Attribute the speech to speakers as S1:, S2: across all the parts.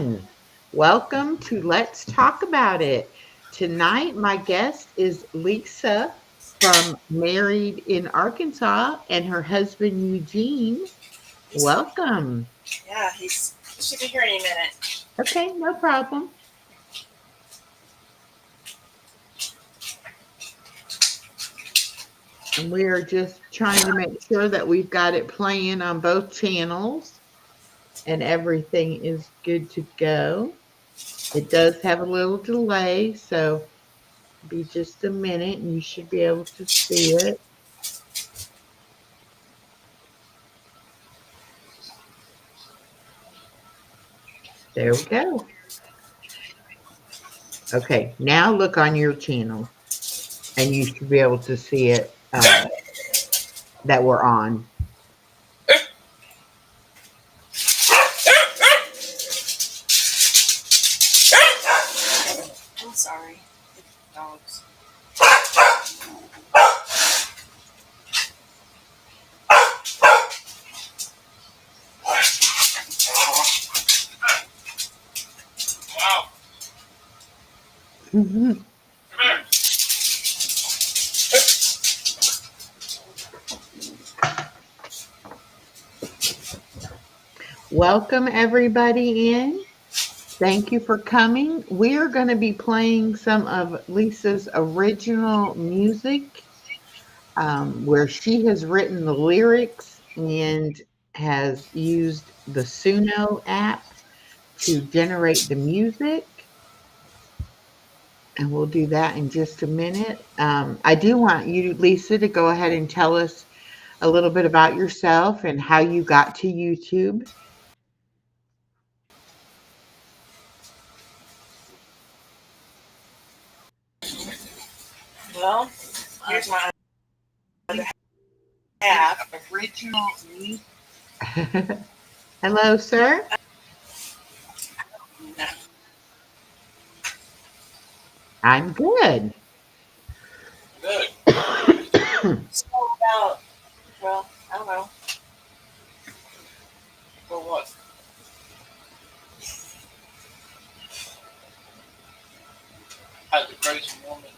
S1: everyone. Welcome to Let's Talk About It. Tonight, my guest is Lisa from Married in Arkansas and her husband Eugene.
S2: He's
S1: Welcome.
S2: he should be here any minute.
S1: Okay, no problem. And we are just trying to make sure that we've got it playing on both channels and everything is good to go. It does have a little delay, so be just a minute and you should be able to see it. There we go. Okay, now look on your channel and you should be able to see it that we're on.
S2: I'm sorry. Dogs.
S1: Mhm. Welcome everybody in. Thank you for coming. We're going to be playing some of Lisa's original music where she has written the lyrics and has used the Suno app to generate the music. And we'll do that in just a minute. I do want you, Lisa, to go ahead and tell us a little bit about yourself and how you got to YouTube.
S2: Well, here's my other half.
S1: Original music. Hello, sir. I'm good.
S2: Good. So about, well, I don't know. For what? Had the crazy woman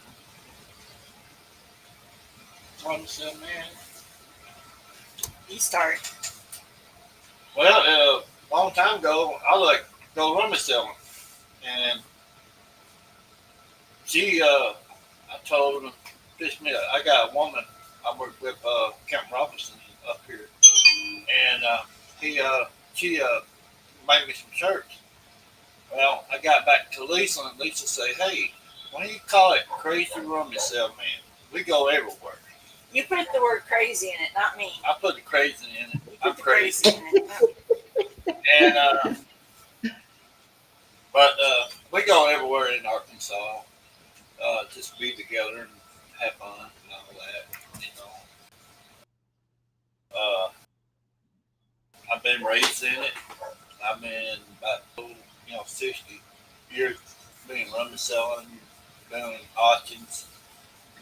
S2: run the man. You start. Well, a long time ago, I like go run myself, and I told her, this me, I got a woman I work with, Kent Robinson up here, and he, she made me some shirts. Well, I got back to Lisa, and Lisa said, "Hey, why don't you call it Crazy Rummy Cell Man? We go everywhere." You put the word crazy in it, not me. I put the crazy in it. I'm crazy in it. And we go everywhere in Arkansas, just be together and have fun and all that. I've been raised in it. I've been about 60 years being rummy selling, doing auctions,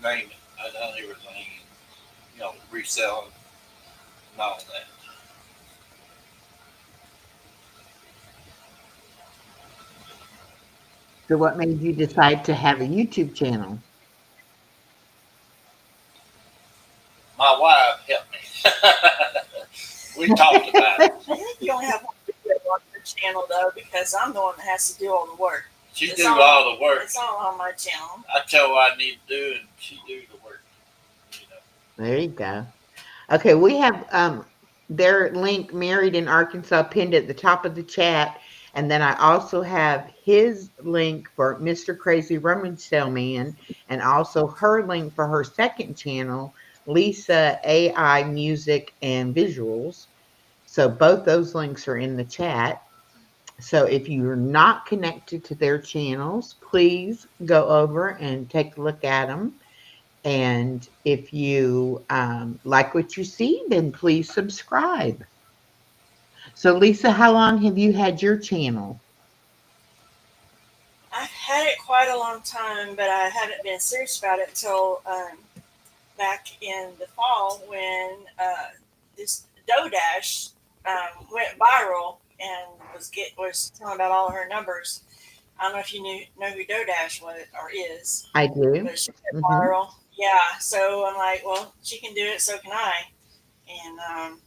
S2: name it. I done everything, reselling and all that.
S1: So, what made you decide to have a YouTube channel?
S2: My wife helped me. We talked about it. I think you only have one video on your channel though, because I'm the one that has to do all the work. She do all the work. It's all on my channel. I tell her what I need to do, and she do the work.
S1: There you go. Okay, we have their link, Married in Arkansas, pinned at the top of the chat. And then I also have his link for Mr. Crazy Rummage Sale Man, and also her link for her second channel, Lisa AI Music and Visuals. So both those links are in the chat. So if you're not connected to their channels, please go over and take a look at them. And if you like what you see, then please subscribe. So, Lisa, how long have you had your channel?
S2: I've had it quite a long time, but I haven't been serious about it until back in the fall when this Dodash went viral,
S3: and was telling about all her numbers. I don't know if you know who DoorDash was or is,
S1: I do.
S3: but she went
S1: Hmm.
S3: viral. Yeah, so I'm like, well, she can do it, so can I. And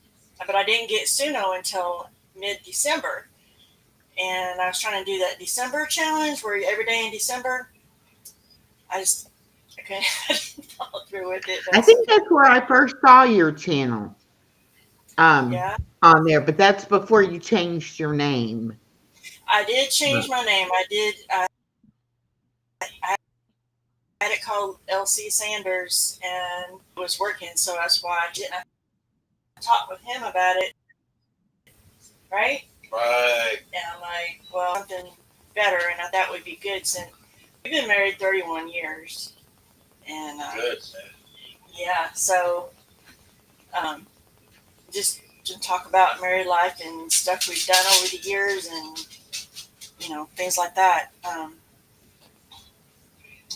S3: but I didn't get Suno until mid-December, and I was trying to do that December challenge where every day in December, I just I couldn't I didn't follow through with it.
S1: I
S3: But
S1: think that's where I first saw your channel um,
S3: yeah,
S1: on there, but that's before you changed your name.
S3: I did change
S1: Right.
S3: my name. I did. I had it called LC Sanders, and it was working, so that's why I didn't. I talked with him about it, right?
S2: Right.
S3: And I'm like, well, something better, and I thought would be good since we've been married 31 years, and
S2: Good.
S3: yeah, so um, just to talk about married life and stuff we've done over the years, and things like that.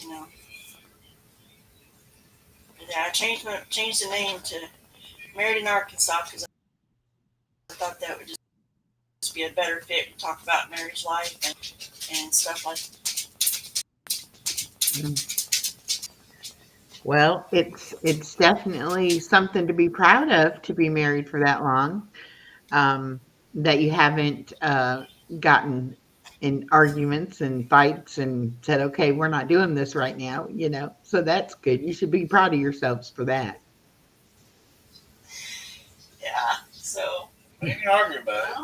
S3: You know, yeah, I changed the name to Married in Arkansas because I thought that would just be a better fit to talk about marriage life and stuff like that.
S1: Well, it's definitely something to be proud of to be married for that long. That you haven't gotten in arguments and fights and said, "Okay, we're not doing this right now." So that's good. You should be proud of yourselves for that.
S3: Yeah, so
S2: We can argue about it.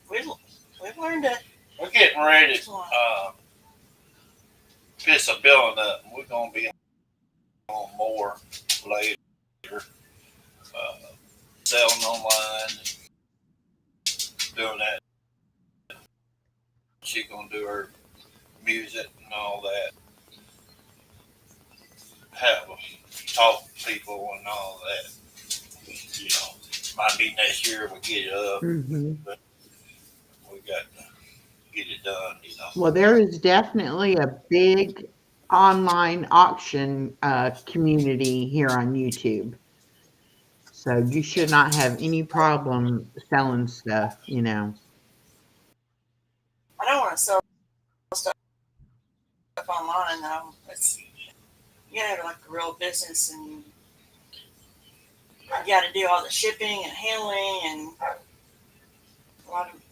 S3: well, we've learned it.
S2: We're getting ready to piss a building up. We're going to be on more later. Selling online, doing that. She's going to do her music and all that. Have talk to people and all that. Might be next year we get it up,
S1: Hmm.
S2: but we got to get it done.
S1: Well, there is definitely a big online auction community here on YouTube. So you should not have any problem selling stuff.
S3: I don't want to sell stuff online though. You gotta have like a real business, and you got to do all the shipping and handling, and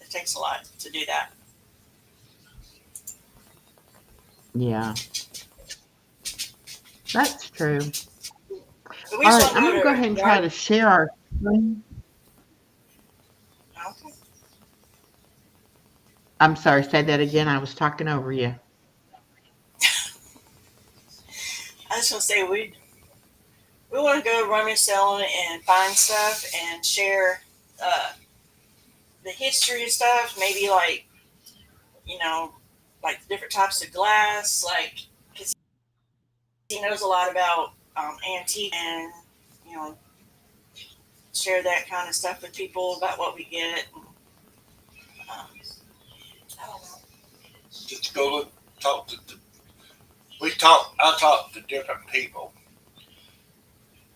S3: it takes a lot to do that.
S1: Yeah, that's true.
S3: But we
S1: All
S3: just
S1: right,
S3: want to
S1: I'm
S3: go
S1: going to go ahead
S3: to
S1: and try
S3: yard.
S1: to share our screen.
S3: Okay.
S1: I'm sorry, say that again. I was talking over you.
S3: I just want to say we want to go rummage selling and find stuff and share the history of stuff. Maybe like different types of glass, like because he knows a lot about antique, and you know share that kind of stuff with people about what we get. And, I don't know.
S2: Just go look, talk to. I talk to different people.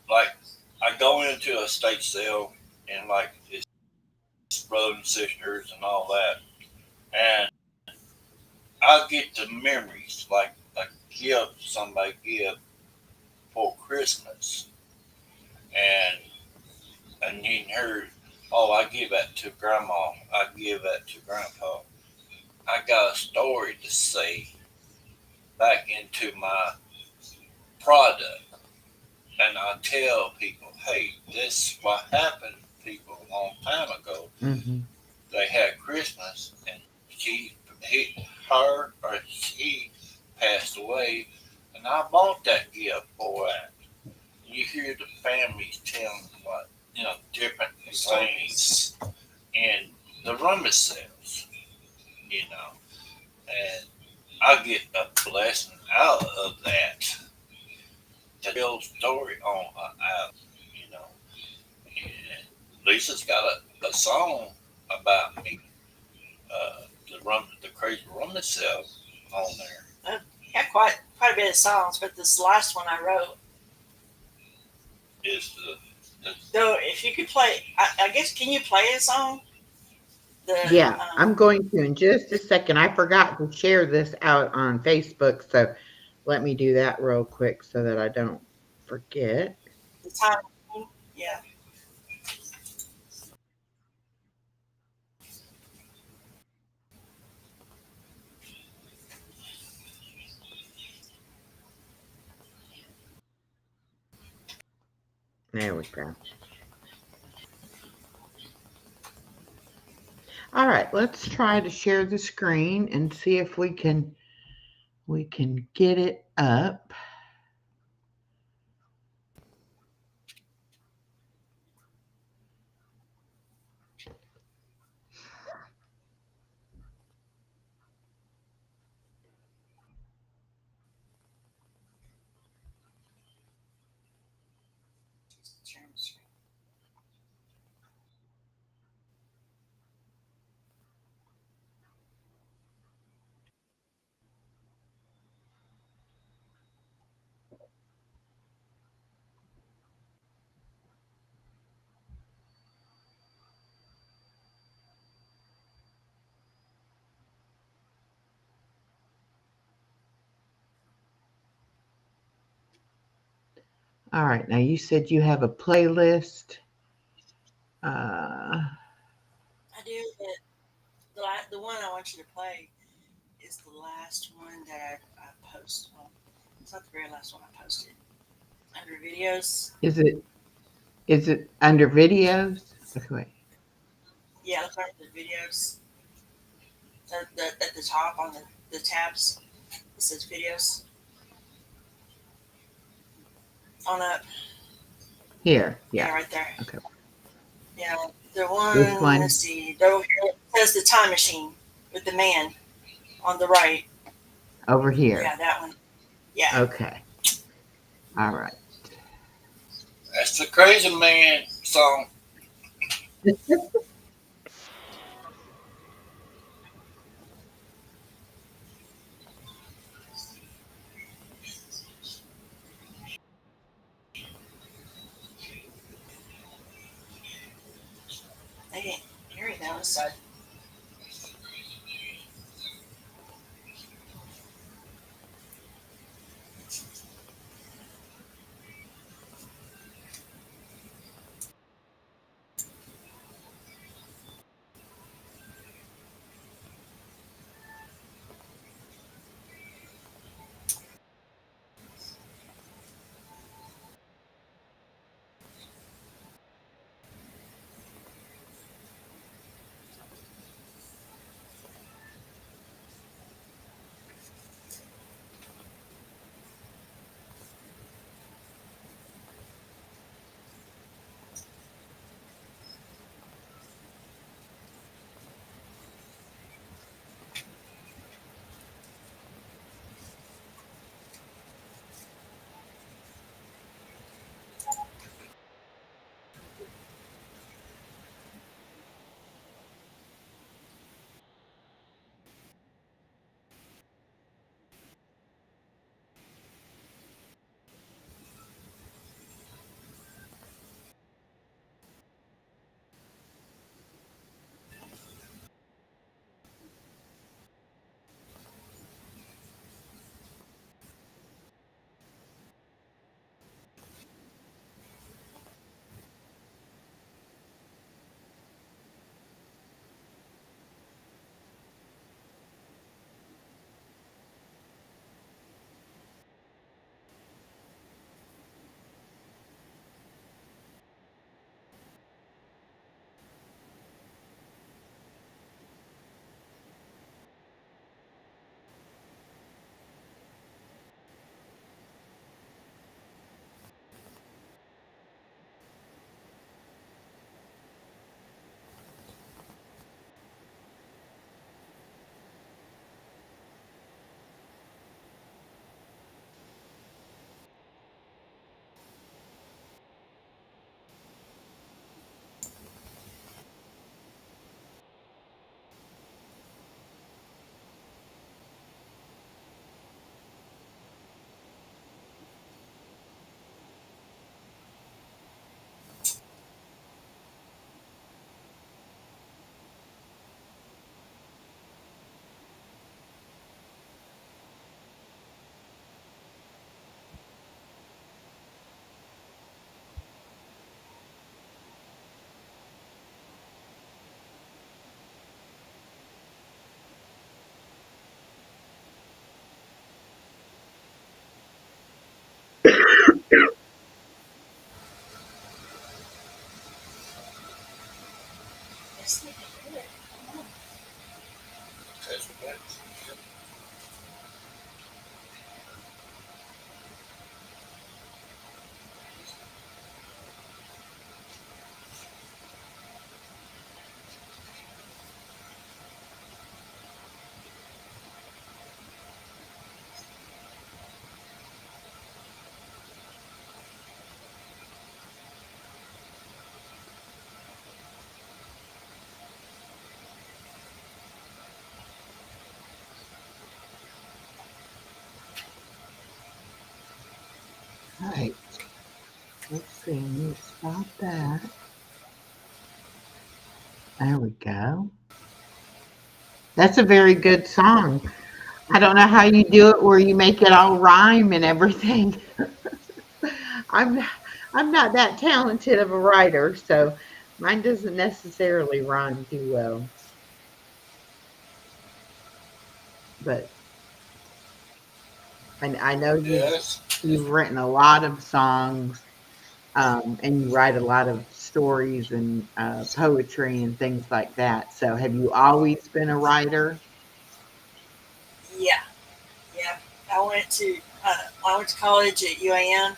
S2: Like I go into a estate sale and like it's brothers and sisters and all that, and I get the memories like a gift somebody give for Christmas, and you heard, oh, I give that to grandma, I give that to grandpa. I got a story to say back into my product, and I tell people, hey, this is what happened to people a long time ago.
S1: Mm-hmm.
S2: They had Christmas, and her or he passed away, and I bought that gift for that. You hear the families telling what different things in the rummage sales, and I get a blessing out of that to tell story on out, you know. And Lisa's got a song about me, the crazy rummage sale on there.
S3: Yeah, quite a bit of songs, but this last one I wrote.
S2: Is the
S3: Though, if you could play, I guess, can you play a song?
S1: Yeah,
S3: um,
S1: I'm going to in just a second. I forgot to share this out on Facebook, so let me do that real quick so that I don't forget.
S3: the time. Yeah.
S1: There we go. All right, let's try to share the screen and see if we can get it up.
S3: Sharing the screen.
S1: All right, now you said you have a playlist.
S3: I do, but the one I want you to play is the last one that I posted. Well, it's not the very last one I posted. Under videos.
S1: Is it under videos? Okay, wait.
S3: Yeah, look under the videos. At the top on the tabs, it says videos. On up.
S1: Here,
S3: Yeah,
S1: yeah.
S3: right there.
S1: Okay.
S3: Yeah, the
S1: This
S3: one, let's
S1: one
S3: see, it says the time machine with the man on the right.
S1: over
S3: Yeah,
S1: here.
S3: that one. Yeah.
S1: Okay. All right.
S2: That's the Crazy Man song.
S3: I can't hear it now. Side.
S1: All right. Let's see. Let me stop that. There we go. That's a very good song. I don't know how you do it where you make it all rhyme and everything. I'm I'm not that talented of a writer, so mine doesn't necessarily rhyme too well. But I know
S2: Yes.
S1: you've written a lot of songs, and you write a lot of stories and poetry and things like that. So have you always been a writer?
S3: Yeah, yeah. I went to I went to college at UAN.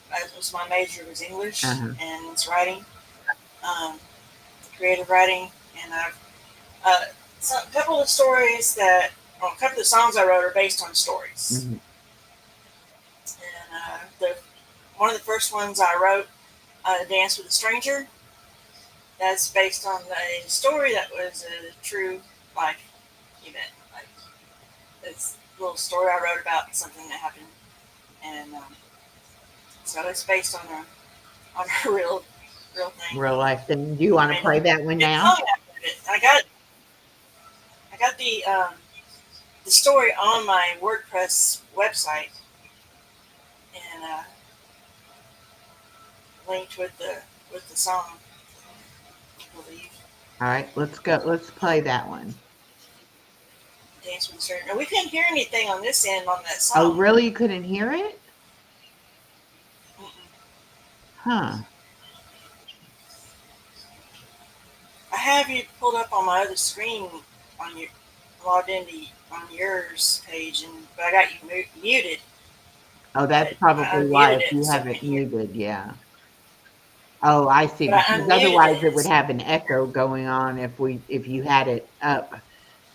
S3: That was my major was English
S1: Uh-huh.
S3: and it's writing, um, creative writing, and I've so a couple of stories that well, a couple of songs I wrote are based on stories.
S1: Hmm.
S3: And the one of the first ones I wrote, "Dance with a Stranger," that's based on a story that was a true life event. Like it's a little story I wrote about something that happened, and so it's based on on a real thing.
S1: Real life thing. Do you want to
S3: And
S1: play that one
S3: it's
S1: now?
S3: song after it. I got the story on my WordPress website and linked with the song, I believe.
S1: All right, let's go. Let's play that one.
S3: Dance with the Stranger. And we couldn't hear anything on this end on that
S1: Oh,
S3: song.
S1: really? You couldn't hear it?
S3: Mm-mm.
S1: Huh.
S3: I have you pulled up on my other screen on your logged into on yours page, and but I got you muted.
S1: Oh, that's
S3: But I
S1: probably why
S3: unmuted
S1: if
S3: it
S1: you
S3: so
S1: have
S3: I
S1: it
S3: can hear.
S1: muted, yeah. Oh, I see.
S3: But I
S1: Because
S3: unmuted
S1: otherwise it
S3: it.
S1: would
S3: So,
S1: have an echo going on if you had it up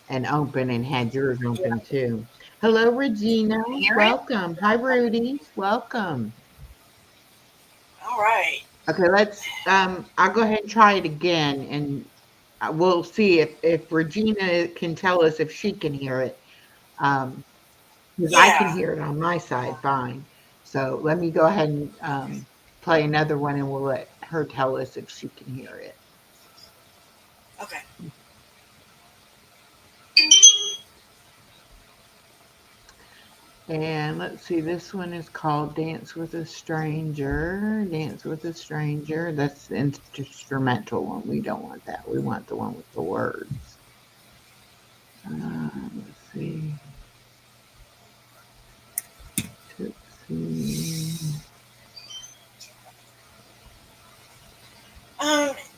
S1: and open and had yours
S3: yeah.
S1: open too. Hello, Regina.
S3: Hear it?
S1: Welcome. Hi, Rudy. Welcome.
S3: All right.
S1: Okay, let's I'll go ahead and try it again and we'll see if Regina can tell us if she can hear it. Um, because I can
S3: Yeah.
S1: hear it on my side fine. So let me go ahead and play another one and we'll let her tell us if she can hear it.
S3: Okay.
S1: And let's see, this one is called Dance with a Stranger. Dance with a Stranger. That's the instrumental one. We don't want that. We want the one with the words. Let's see. Tootsie.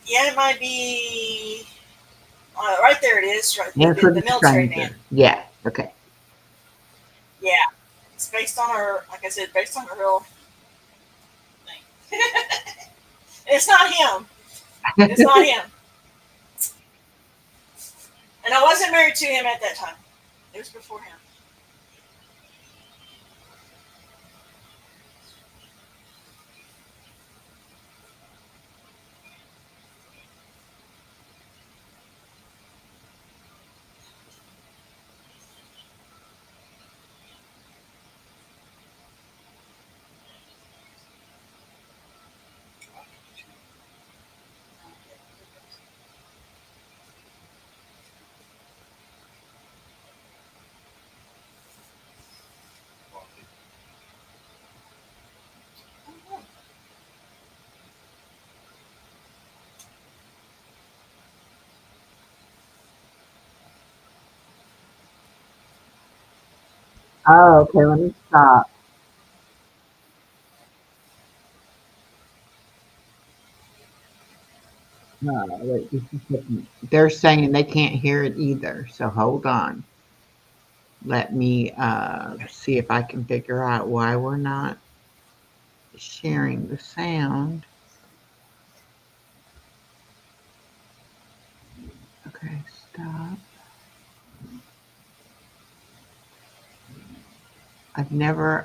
S3: Yeah, it might be right there. It is right.
S1: Dance with
S3: The
S1: a
S3: military man.
S1: Stranger. Yeah. Okay.
S3: Yeah. It's based on her. Like I said, based on a real thing. It's not him. It's not him. And I wasn't married to him at that time. It was before him.
S1: Oh, okay. Let me stop. Wait, this is They're saying they can't hear it either. So hold on. Let me see if I can figure out why we're not sharing the sound. Okay, stop. I've never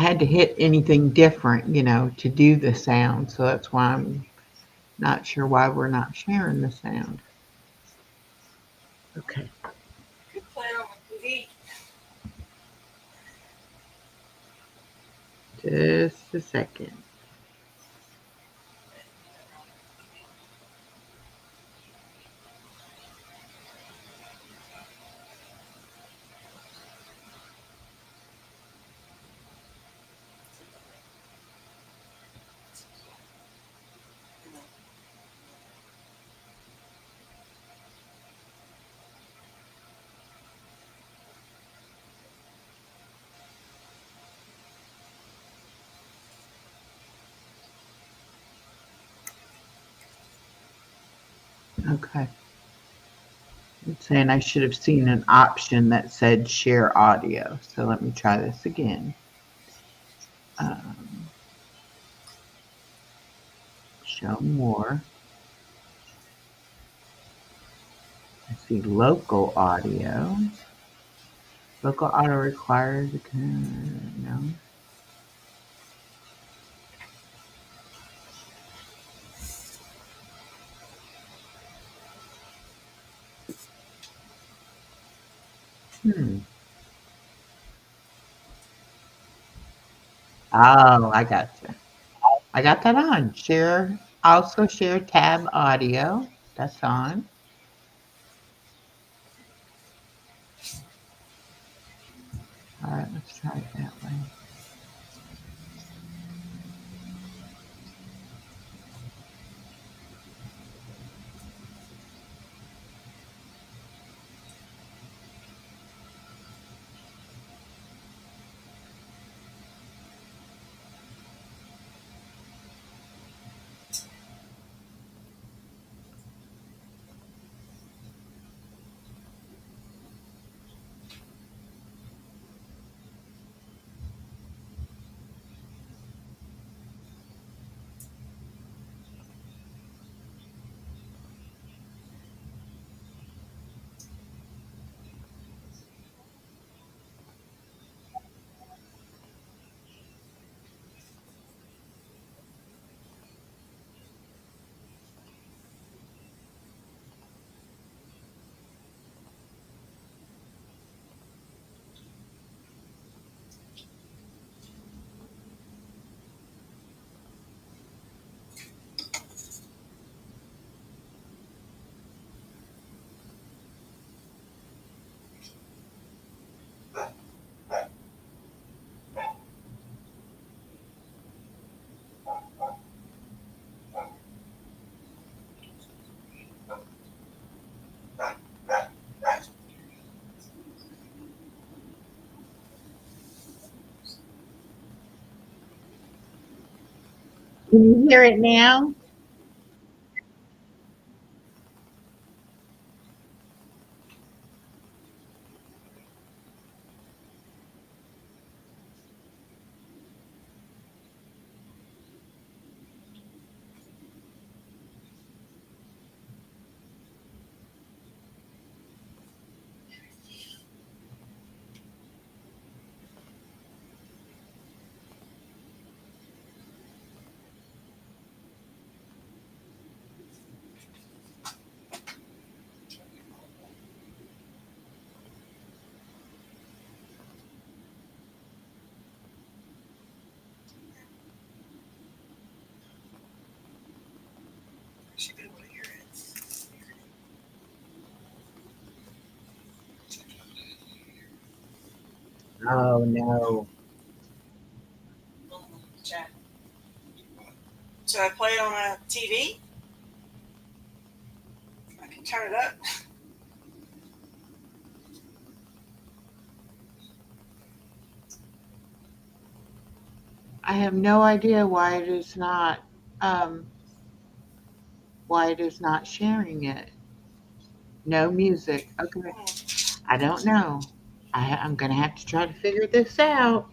S1: I had to hit anything different, to do the sound. So that's why I'm not sure why we're not sharing the sound. Okay.
S3: Could play it on the TV.
S1: Just a second. Okay. It's saying I should have seen an option that said share audio. So let me try this again. Um, show more. I see local audio. Local audio requires a no. Hmm. Oh, I gotcha. I got that on. Share, also share tab audio. That's on. All right, let's try it that way. Can you hear it now?
S3: Should be able to hear it.
S1: Oh no.
S3: Chat. Should I play it on a TV? I can turn it up.
S1: I have no idea why it is not sharing it. No music. Okay. I don't know. I'm gonna have to try to figure this out.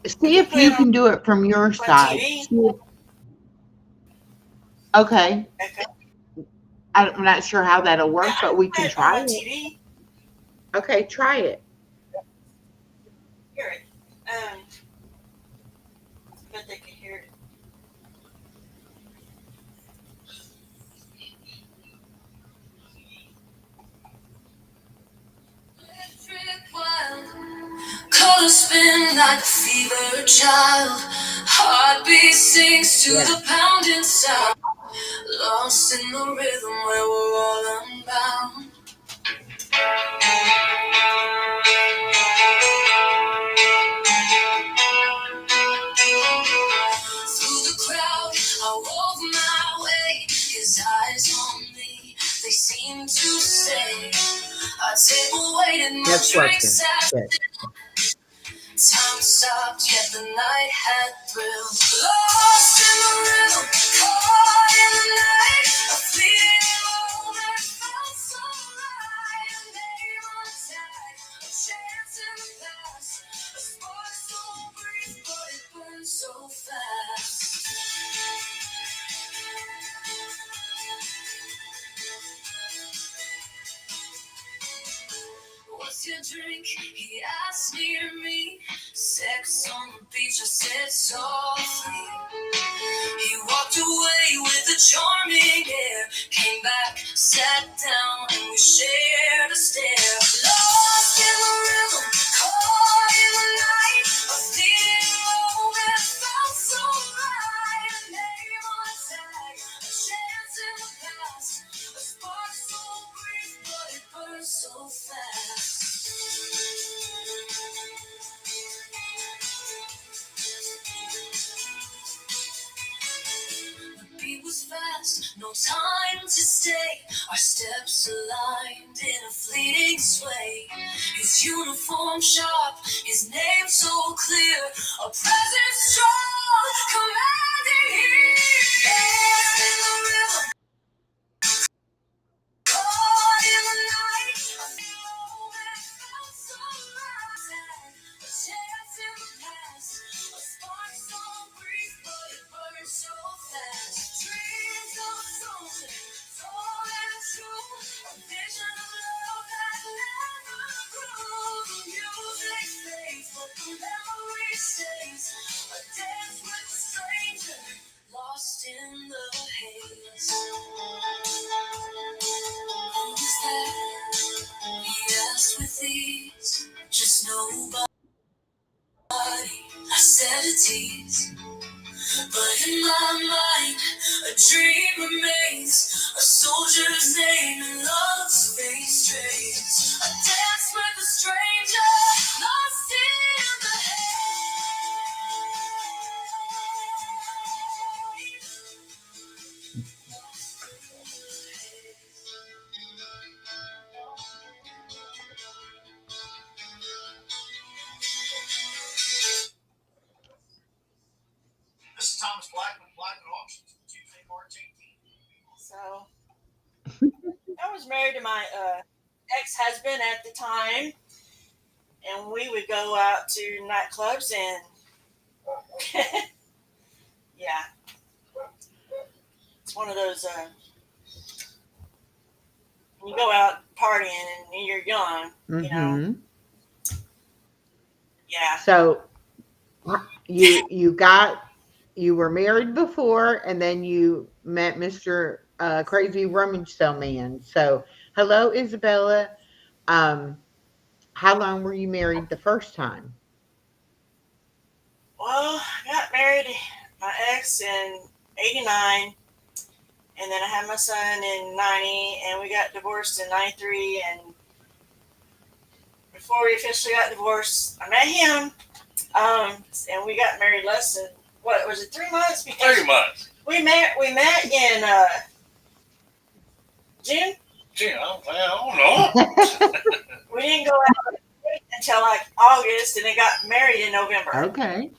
S3: We
S1: See
S3: can
S1: if
S3: put it
S1: you can do it from your
S3: on
S1: side.
S3: TV.
S1: Okay.
S3: Okay.
S1: I'm not sure how that'll
S3: Yeah,
S1: work,
S3: I
S1: but
S3: can
S1: we
S3: put
S1: can
S3: it on
S1: try
S3: my
S1: it.
S3: TV.
S1: Okay, try it.
S3: Hear it. Um, but they can hear it. Colors spin like a fever child. Heartbeat sings to
S1: Yeah.
S3: the pounding sound. Lost in the rhythm where we're all unbound. Through the crowd, I wove my way. His eyes on me, they seem to say, our table waited, my
S1: That's working.
S3: drinks had
S1: Good.
S3: time stopped, yet the night had thrilled. Lost in the rhythm, caught in the night. A fleeting moment felt so right. A name untied, a chance in the past. A spark so brief, but it burned so fast. What's your drink? He asked near me. Sex on the beach, I said softly. He walked away with a charming air. Came back, sat down, and we shared a stare. Lost in the rhythm, caught in the night. A fleeting moment felt so right. A name on tag, a chance in the past. A spark so brief, but it burned so fast. The beat was fast, no time to stay. Our steps aligned in a fleeting sway. His uniform sharp, his name so clear. A presence strong, commanding here. Danced in the rhythm, caught in the night. A moment felt so right. A chance in the past, a spark so brief, but it burned so fast. Dreams of something tall and true, a vision of love that never grew. The music fades, but the memory stays. A dance with a stranger, lost in the haze. Who's that? He asked with ease. Just nobody. I said a tease. But in my mind, a dream remains. A soldier's name and love's face trace. A dance with a stranger, lost in the This is Thomas Blackman, Blackman Auctions, Tuesday, March 18th. So, I was married to my ex-husband at the time, and we would go out to nightclubs and yeah, it's one of those when you go out partying and you're young, you know.
S1: Mm-hmm.
S3: Yeah.
S1: So you were married before, and then you met Mr. Crazy Rummage Sale Man. So hello, Isabella. How long were you married the first time?
S3: Well, I got married my ex in '89, and then I had my son in '90, and we got divorced in '93. And before we officially got divorced, I met him, and we got married less than what was it, 3 months? Because
S2: 3 months.
S3: we met in June.
S2: Gee, I don't know.
S3: We didn't go out until like August, and then got married in November.
S1: Okay.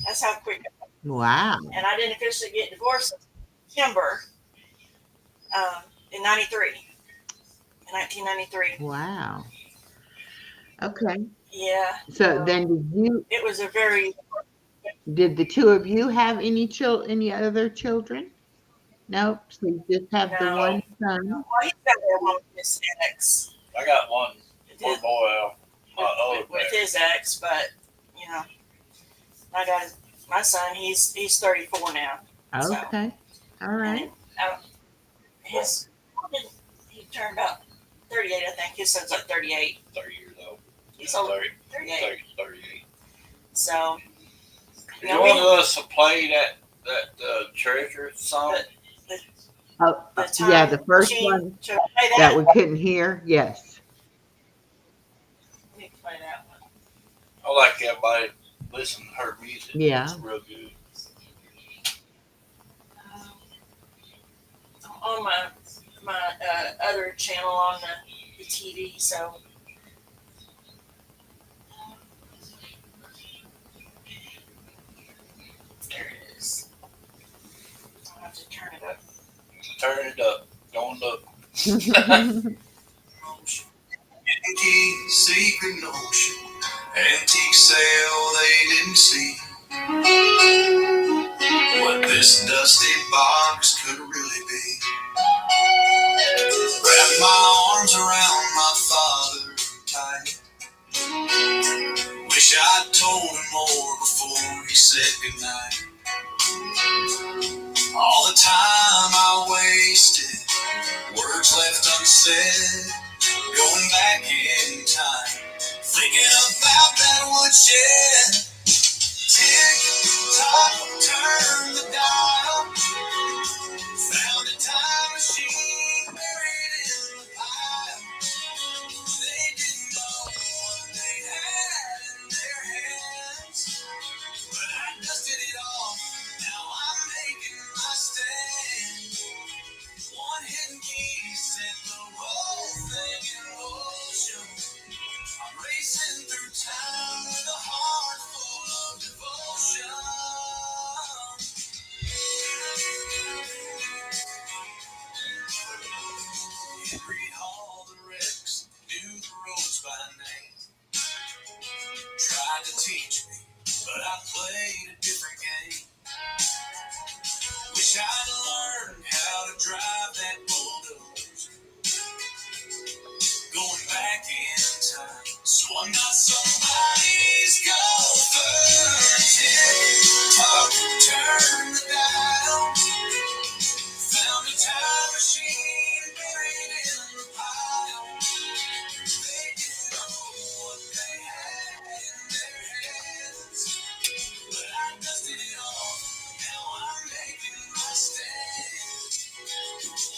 S3: That's how quick.
S1: Wow.
S3: And I didn't officially get divorced until September. in 93, in 1993.
S1: Wow. Okay.
S3: Yeah.
S1: So then
S3: It was a very,
S1: did the two of you have any other children? Nope. So you just have the
S3: no.
S1: one son.
S3: Well, he's got that one with his ex.
S2: I got one
S3: His,
S2: boy, my other
S3: with
S2: baby.
S3: his ex, but you know, I got my son. He's 34 now. So,
S1: Okay. All right.
S3: and his he turned about 38. I think his son's like 38.
S2: 30 years old.
S3: He's over
S2: 30,
S3: 38.
S2: 38.
S3: So,
S2: You
S3: No,
S2: want us to play that treasure song?
S1: Oh,
S3: the time
S1: yeah, the first
S3: machine,
S1: one
S3: should I play
S1: that
S3: that?
S1: we couldn't hear. Yes.
S3: Let me play that one.
S2: I like everybody listen to her music.
S1: Yeah.
S2: It's real good.
S3: On my other channel on the TV. So there it is. I'll have to turn it up.
S2: Turn it up. Don't look.
S4: Antique secret notion, antique sale they didn't see what this dusty box could really be. Wrap my arms around my father tight. Wish I'd told him more before he said goodnight. All the time I wasted, words left unsaid, going back in time, thinking about that woodshed. Tick tock, turn the dial. Found a time machine buried in the pile. They didn't know what they had in their hands, but I dusted it off. Now I'm making my stand. One hidden key set the whole thing in motion. I'm racing through time with a heart full of devotion. Henry Hall, the Rex, knew the roads by name. Tried to teach me, but I played a different game. Wish I'd learned how to drive that bulldozer. Going back in time, so I'm not somebody's gopher. Tick tock, turn the dial. Found a time machine buried in the pile. They didn't know what they had in their hands, but I dusted it off. Now I'm making my stand.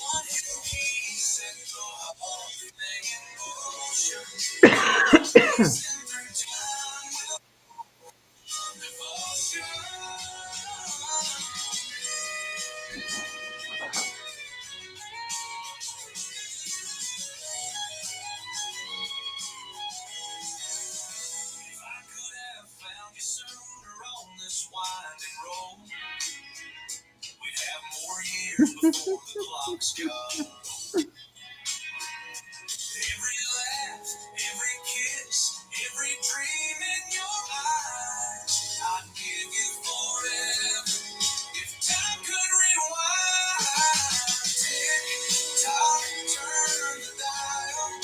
S4: One hidden key set the whole thing in motion. Racing through time with a devotion. If I could have found you sooner on this winding road, we'd have more years before the clocks go. Every laugh, every kiss, every dream in your eyes, I'd give you forever if time could rewind. Tick tock, turn the dial.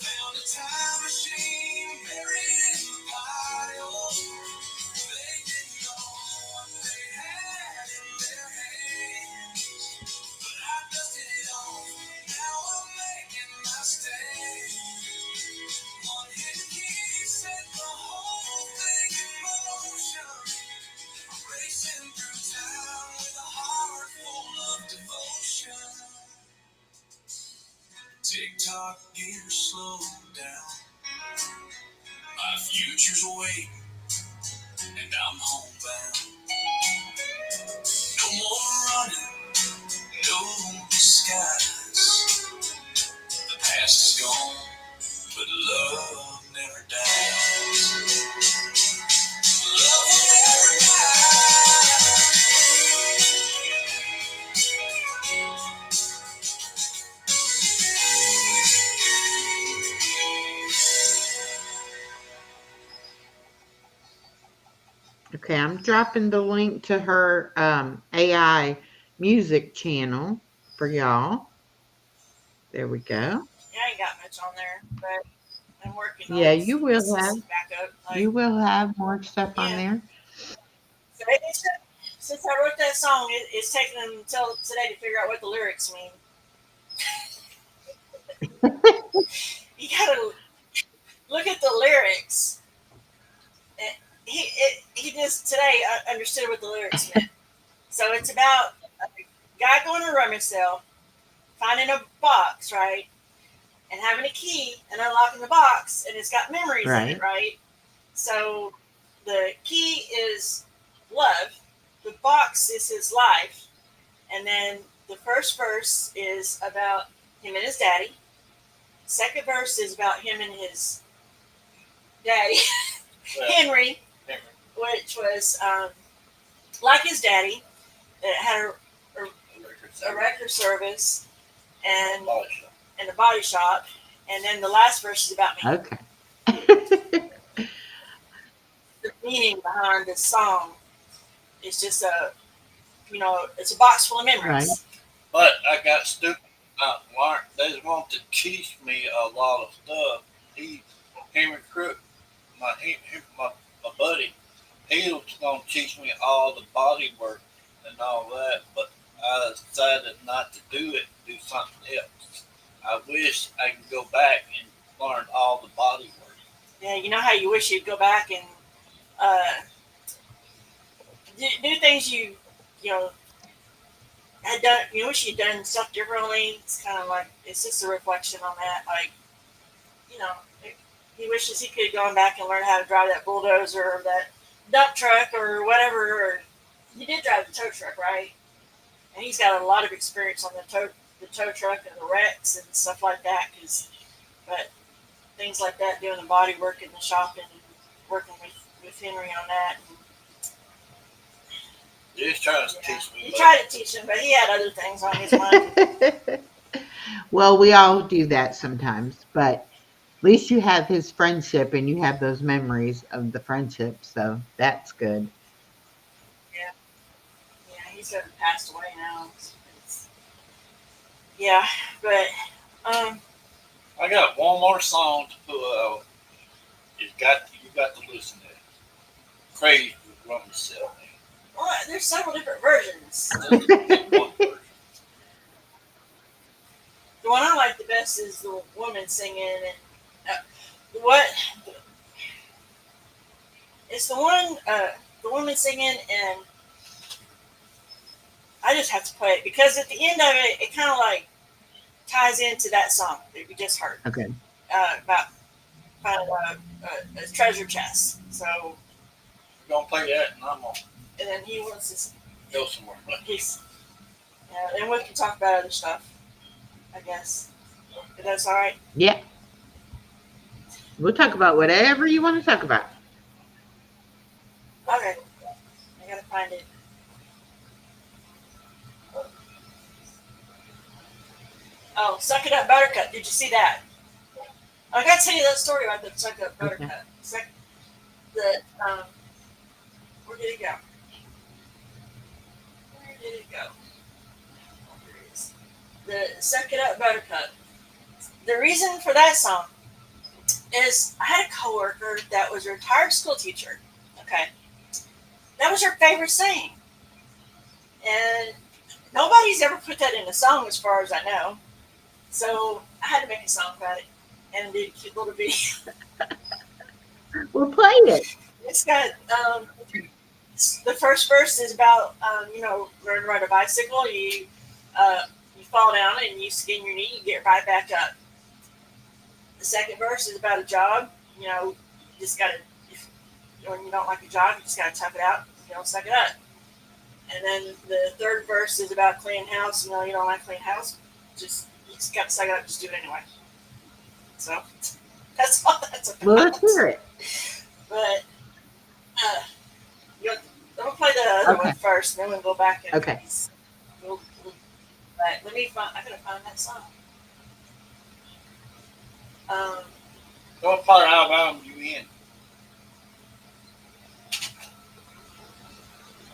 S4: Found a time machine buried in the pile. They didn't know what they had in their hands, but I dusted it off. Now I'm making my stand. One hidden key set the whole thing in motion. I'm racing through time with a heart full of devotion. Tick tock, gears slow down. My future's waiting, and I'm homebound. No more running, no disguise. The past is gone, but love never dies. Love will never die.
S1: Okay, I'm dropping the link to her AI music channel for y'all. There we go.
S3: Yeah, I ain't got much on there, but I'm working on
S1: Yeah, you will have.
S3: some backup.
S1: You
S3: Like,
S1: will have more stuff on
S3: yeah.
S1: there.
S3: So since I wrote that song, it's taken them until today to figure out what the lyrics mean. You gotta look at the lyrics. And he just today understood what the lyrics meant. So it's about a guy going to a rummage sale, finding a box, right, and having a key and unlocking the box, and it's got memories in it,
S1: Right.
S3: right? So the key is love, the box is his life, and then the first verse is about him and his daddy. Second verse is about him and his daddy,
S2: Well,
S3: Henry,
S2: Henry,
S3: which was like his daddy, that had a record service and
S2: body shop.
S3: a body shop. And then the last verse is about me.
S1: Okay.
S3: The meaning behind this song is just it's a box full of
S1: Right.
S3: memories.
S2: But I got stupid. They want to teach me a lot of stuff. Henry Crook, my buddy, he was going to teach me all the body work and all that, but I decided not to do it, do something else. I wish I could go back and learn all the body work.
S3: Yeah, you know how you wish you'd go back and do things you know had done. You wish you'd done stuff differently. It's kind of like it's just a reflection on that. Like you know, he wishes he could have gone back and learned how to drive that bulldozer or that dump truck or whatever. Or he did drive the tow truck, right? And he's got a lot of experience on the tow truck and the wrecks and stuff like that. But things like that, doing the body work in the shop and working with Henry on that. And,
S2: He's trying to
S3: yeah,
S2: teach me.
S3: he tried to teach him, but he had other things on his mind.
S1: Well, we all do that sometimes, but at least you have his friendship and you have those memories of the friendship, so that's good.
S3: Yeah, he's passed away now. Yeah, but
S2: I got one more song to put out. You got to listen to it. Crazy with Rum Myself.
S3: well, there's several different versions.
S2: One version.
S3: The one I like the best is the woman singing, and what it's the woman singing, and I just have to play it because at the end of it, it kind of like ties into that song that we just heard
S1: Okay.
S3: About finding a treasure chest. So,
S2: We're gonna play that, and I'm gonna
S3: and then he wants to.
S2: go somewhere.
S3: He's, and we can talk about other stuff, I guess. If that's all right.
S1: Yeah. We'll talk about whatever you want to talk about.
S3: Okay. I gotta find it. Oh, Suck It Up Buttercup. Did you see that? I gotta tell you that story about the Suck It Up Buttercup. Where did it go? Where did it go? Oh, here it is. The Suck It Up Buttercup. The reason for that song is I had a coworker that was a retired school teacher. Okay. That was her favorite saying. And nobody's ever put that in a song as far as I know. So I had to make a song about it. And did a cute little video.
S1: We'll play it.
S3: It's got the first verse is about learn to ride a bicycle. You fall down and you skin your knee. You get right back up. The second verse is about a job. You just gotta. When you don't like a job, you just gotta tough it out. Suck it up. And then the third verse is about cleaning house. You don't like clean house. You just gotta suck it up. Just do it anyway. So that's all that's about.
S1: Well, let's hear it.
S3: But I'm gonna play the other
S1: Okay.
S3: one first, and then we'll go back and
S1: Okay.
S3: but let me find. I gotta find that song.
S2: What part of Alabama you in?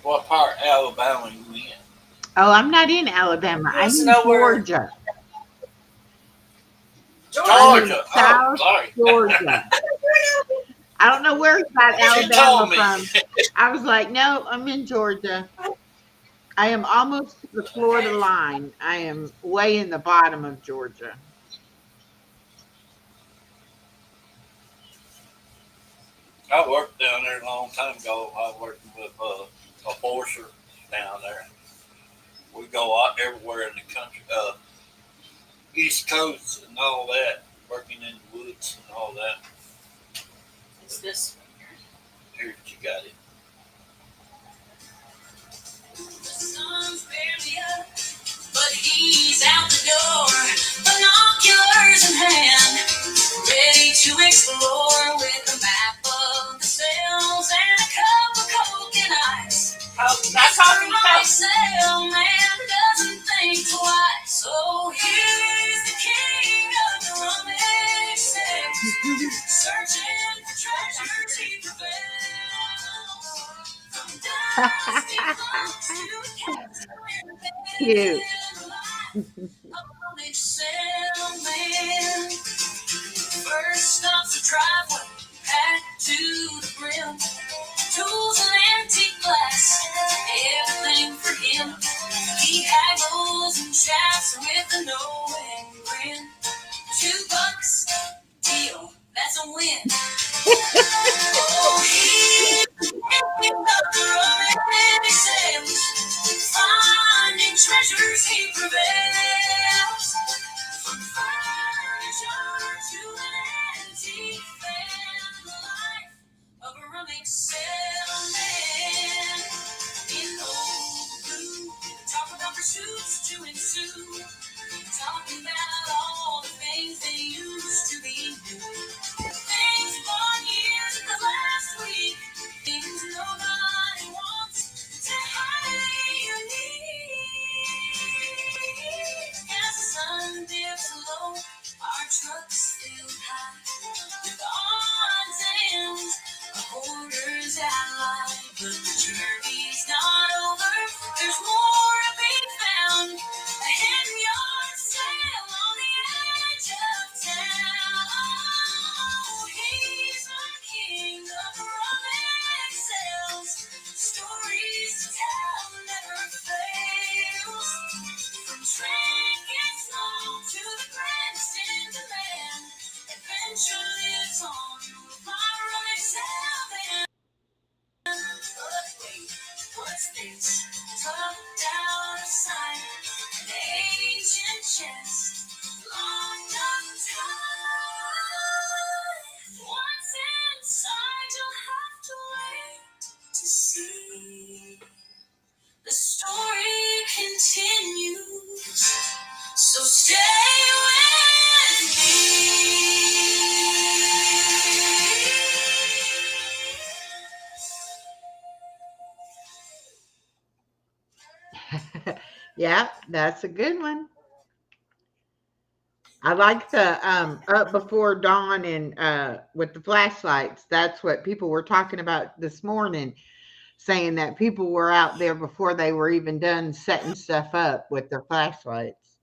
S2: What part of Alabama you in?
S1: Oh, I'm not in Alabama.
S3: He
S1: I'm
S3: wants to
S1: in
S3: know where
S1: Georgia. I'm in
S2: Georgia. Oh,
S1: South
S2: sorry.
S1: Georgia. I don't know where it's got
S2: She
S1: Alabama
S2: told me.
S1: from. I was like, no, I'm in Georgia. I am almost to the Florida line. I am way in the bottom of Georgia.
S2: I worked down there a long time ago. I was working with a forcer down there. We go out everywhere in the country, East Coast and all that, working in the woods and all that.
S3: it's this.
S2: Here, you got it.
S4: The sun's barely up, but he's out the door, binoculars in hand, ready to explore with a map of the sails and a cup of Coke and ice.
S3: Oh, that's coffee cup.
S4: Sailman doesn't think twice, so he's the king of the rummage sales, searching for treasures he prevails. From dusty books to
S1: Cute.
S4: rummage sailman. First stops the driveway, packed to the brim. Tools and antique glass, everything for him. He haggles and chats with a knowing grin. $2, deal, that's a win. Oh, he's the rummage sales, finding treasures he prevails. From furniture to an antique fan, the life of a rummage salesman. In old blue, talk about pursuits to ensue, talking about all the things they used to be new. Things bought years ago last week, things nobody wants to hide unique. As the sun dips low, our trucks fill high with odds and ends, a hoarder's ally. But the journey's not over, there's more to be found. A hidden yard sale on the edge of town. Oh, he's my king of rummage sales. Stories to tell never fails. From trinkets long to the grandest in demand, adventure lives on with my rummage sale band. But wait, what's this? Tucked out of sight, an ancient chest, locked up tight. What's inside? You'll have to wait to see. The story continues, so stay with me.
S1: Yeah, that's a good one. I like the up before dawn and with the flashlights. That's what people were talking about this morning, saying that people were out there before they were even done setting stuff up with their flashlights.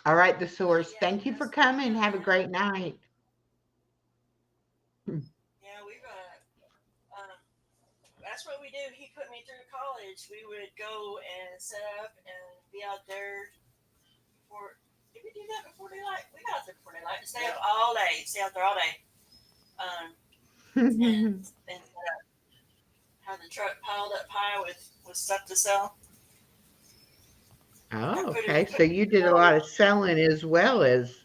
S1: All right, the source. Thank you for coming. Have a great night.
S3: Yeah, that's what we do. He put me through college. We would go and set up and be out there for. Did we do that before daylight? We got out there before daylight. Stay up all day. Stay out there all day. And have the truck piled up high with stuff to sell.
S1: Oh, okay. So you did a lot of selling as well as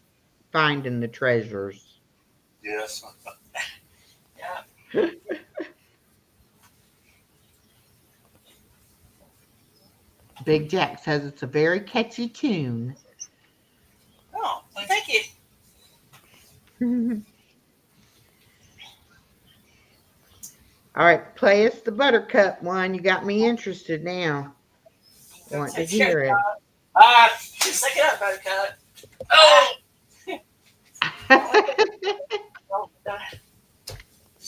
S1: finding the treasures.
S2: Yes.
S3: Yeah.
S1: Big Jack says it's a very catchy tune.
S3: Oh, thank you.
S1: All right, play us the Buttercup one. You got me interested now. Want to hear it.
S3: Just suck it up, Buttercup.
S2: Oh,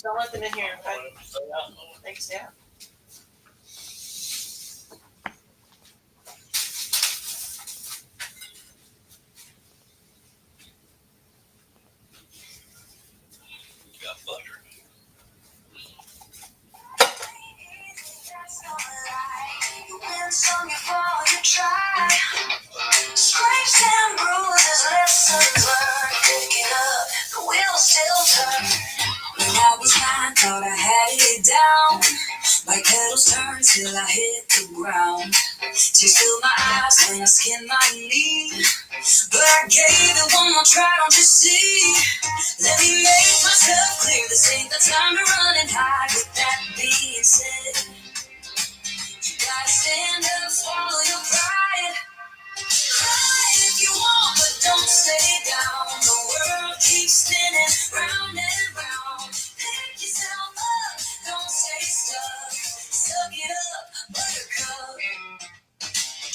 S3: Don't let them in here.
S2: I want them to stay out.
S3: Thanks, yeah.
S2: You got butter.
S4: Some you fall, you try. Scrapes and bruises, lessons learned. Pick it up, the wheels still turn. When I was 9, thought I had it down. My pedals turned till I hit the ground. Tears filled my eyes when I skinned my knee. But I gave it one more try, don't you see? Let me make myself clear, this ain't the time to run and hide. With that being said, you gotta stand up, swallow your pride. Cry if you want, but don't stay down. The world keeps spinning round and round. Pick yourself up, don't stay stuck. Suck it up, buttercup.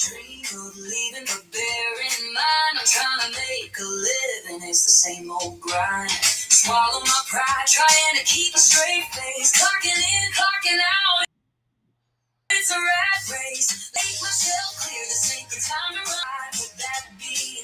S4: Dream of leaving, but bear in mind I'm trying to make a living. It's the same old grind. Swallow my pride, trying to keep a straight face. Clocking in, clocking out. It's a rat race. Make myself clear, this ain't the time to ride. With that beat,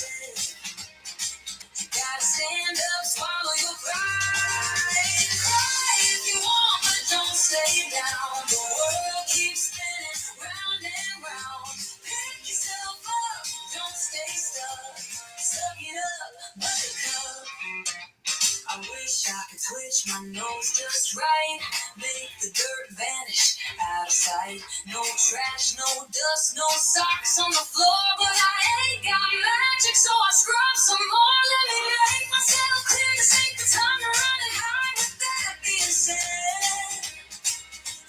S4: you gotta stand up, swallow your pride. Cry if you want, but don't stay down. The world keeps spinning round and round. Pick yourself up, don't stay stuck. Suck it up, buttercup. I wish I could twitch my nose just right. Make the dirt vanish out of sight. No trash, no dust, no socks on the floor. But I ain't got magic, so I scrub some more. Let me make myself clear, this ain't the time to run and hide. With that being said,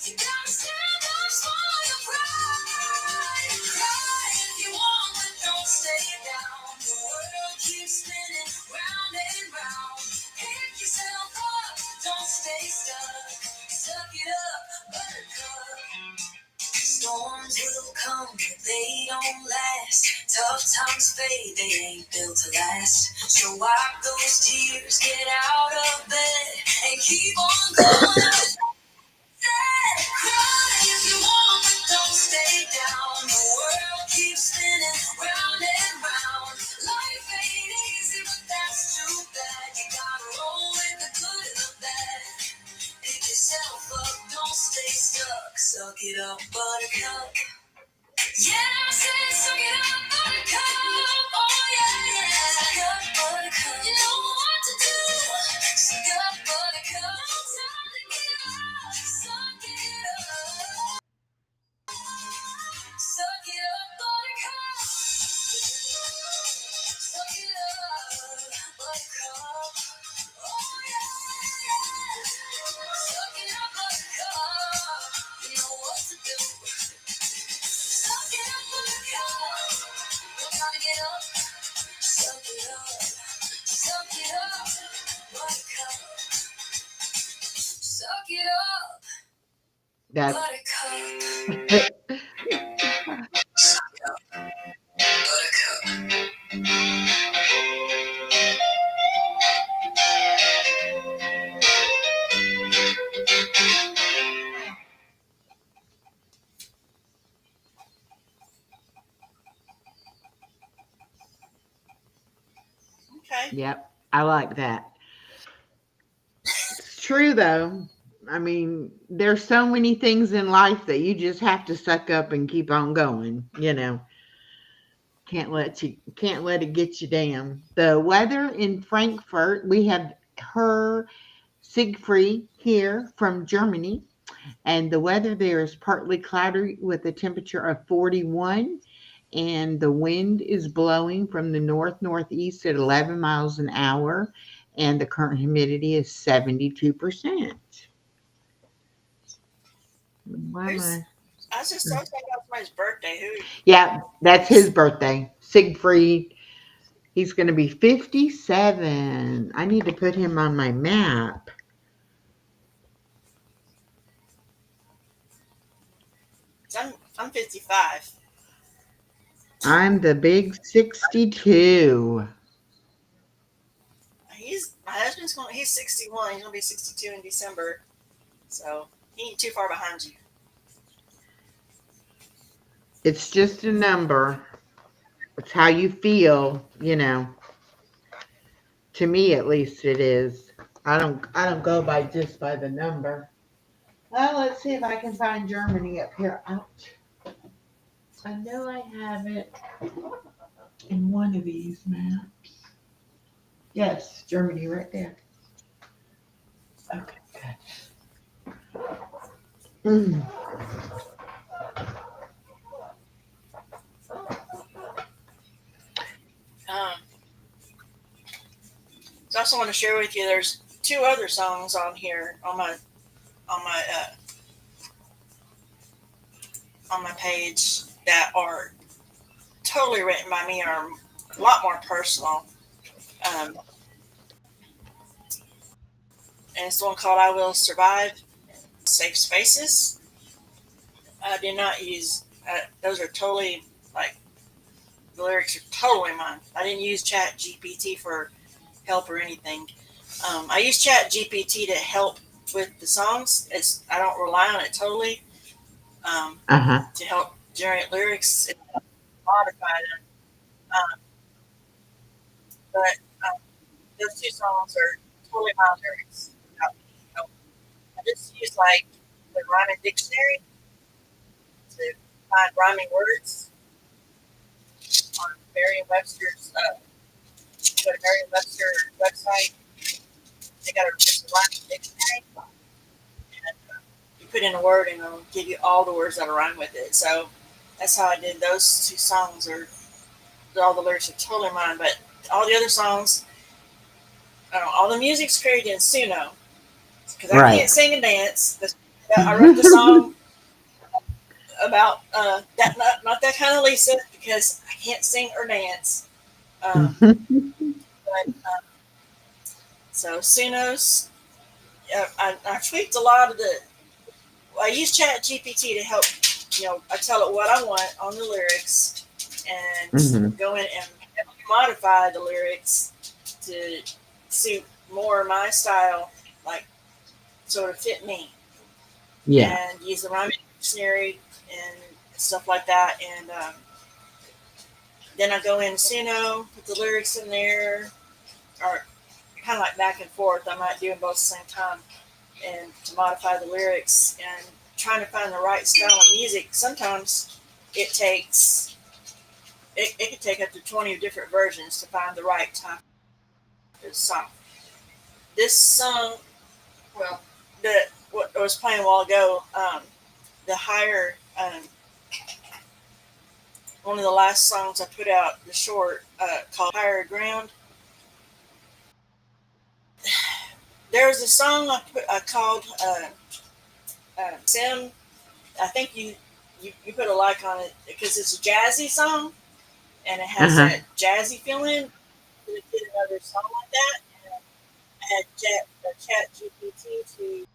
S4: you gotta stand up, swallow your pride. Cry if you want, but don't stay down. The world keeps spinning round and round. Pick yourself up, don't stay stuck. Suck it up, buttercup. Storms will come, but they don't last. Tough times fade, they ain't built to last. So wipe those tears, get out of bed, and keep on going. Cry if you want, but don't stay down. The world keeps spinning round and round. Life ain't easy, but that's too bad. You gotta roll with the good and the bad. Pick yourself up, don't stay stuck. Suck it up, buttercup. Yeah, I said suck it up, buttercup. Oh yeah, yeah. Suck up, buttercup. You know what to do. Suck up, buttercup. No time to give up. Suck it up. Suck it up, buttercup. Suck it up, buttercup. Oh yeah, yeah. Suck it up, buttercup. You know what to do. Suck it up, buttercup. No time to get up. Suck it up. Suck it up, buttercup. Suck it up,
S1: That's
S4: buttercup. Suck it up, buttercup.
S3: Okay.
S1: Yep, I like that. It's true though. I mean, there's so many things in life that you just have to suck up and keep on going, you know. Can't let it get you down. The weather in Frankfurt, we have her Siegfried here from Germany, and the weather there is partly cloudy with a temperature of 41, and the wind is blowing from the north northeast at 11 miles an hour, and the current humidity is 72%. Why am I?
S3: I was just talking about somebody's birthday. Who?
S1: Yeah, that's his birthday. Siegfried. He's going to be 57. I need to put him on my map.
S3: I'm 55.
S1: I'm the big 62.
S3: My husband's he's 61. He's gonna be 62 in December. So he ain't too far behind you.
S1: It's just a number. It's how you feel, To me, at least, it is. I don't go by just by the number. Well, let's see if I can find Germany up here. Ouch. I know I have it in one of these maps. Yes, Germany right there. Okay, good. Mm.
S3: So I also want to share with you. There's 2 other songs on here on my on my page that are totally written by me, are a lot more personal. And it's the one called "I Will Survive." Safe Spaces. I did not use. Those are totally the lyrics are totally mine. I didn't use Chat GPT for help or anything. I use Chat GPT to help with the songs. I don't rely on it totally to help generate lyrics and modify them. But those 2 songs are totally my lyrics. I just use the rhyming dictionary to find rhyming words on Merriam-Webster's. Go to Merriam-Webster website. They got just a rhyming dictionary, and you put in a word, and it'll give you all the words that rhyme with it. So that's how I did those 2 songs. All the lyrics are totally mine, but all the other songs, all the music's created in Suno because I can't sing and dance. I wrote the song about that, not that kind of Lisa, because I can't sing or dance. But so Sunos, I tweaked a lot of the. I use Chat GPT to help. I tell it what I want on the lyrics, and go in and modify the lyrics to suit more my style, sort of fit me.
S1: Yeah.
S3: And use the rhyming dictionary and stuff like that. And then I go in Suno, put the lyrics in there, or kind of back and forth. I might do them both at the same time, and to modify the lyrics and trying to find the right style of music. Sometimes it takes it could take up to 20 different versions to find the right type of song. This song, well, what I was playing a while ago, the higher one of the last songs I put out, the short called "Higher Ground." There's a song I called "Sim." I think you put a like on it because it's a jazzy song and it has that jazzy feeling. We did another song like that, and I had Chat GPT to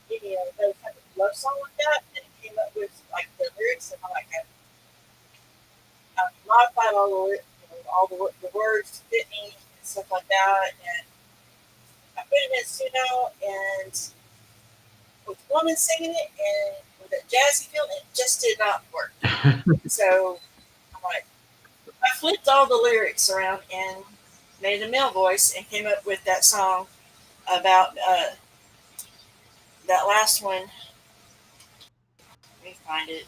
S3: give me another type of love song like that, and it came up with the lyrics, and I modified all the words to fit me and stuff like that, and I put it in Suno, and with the woman singing it and with that jazzy feel, it just did not work. So I flipped all the lyrics around and made a male voice and came up with that song about that last one. Let me find it.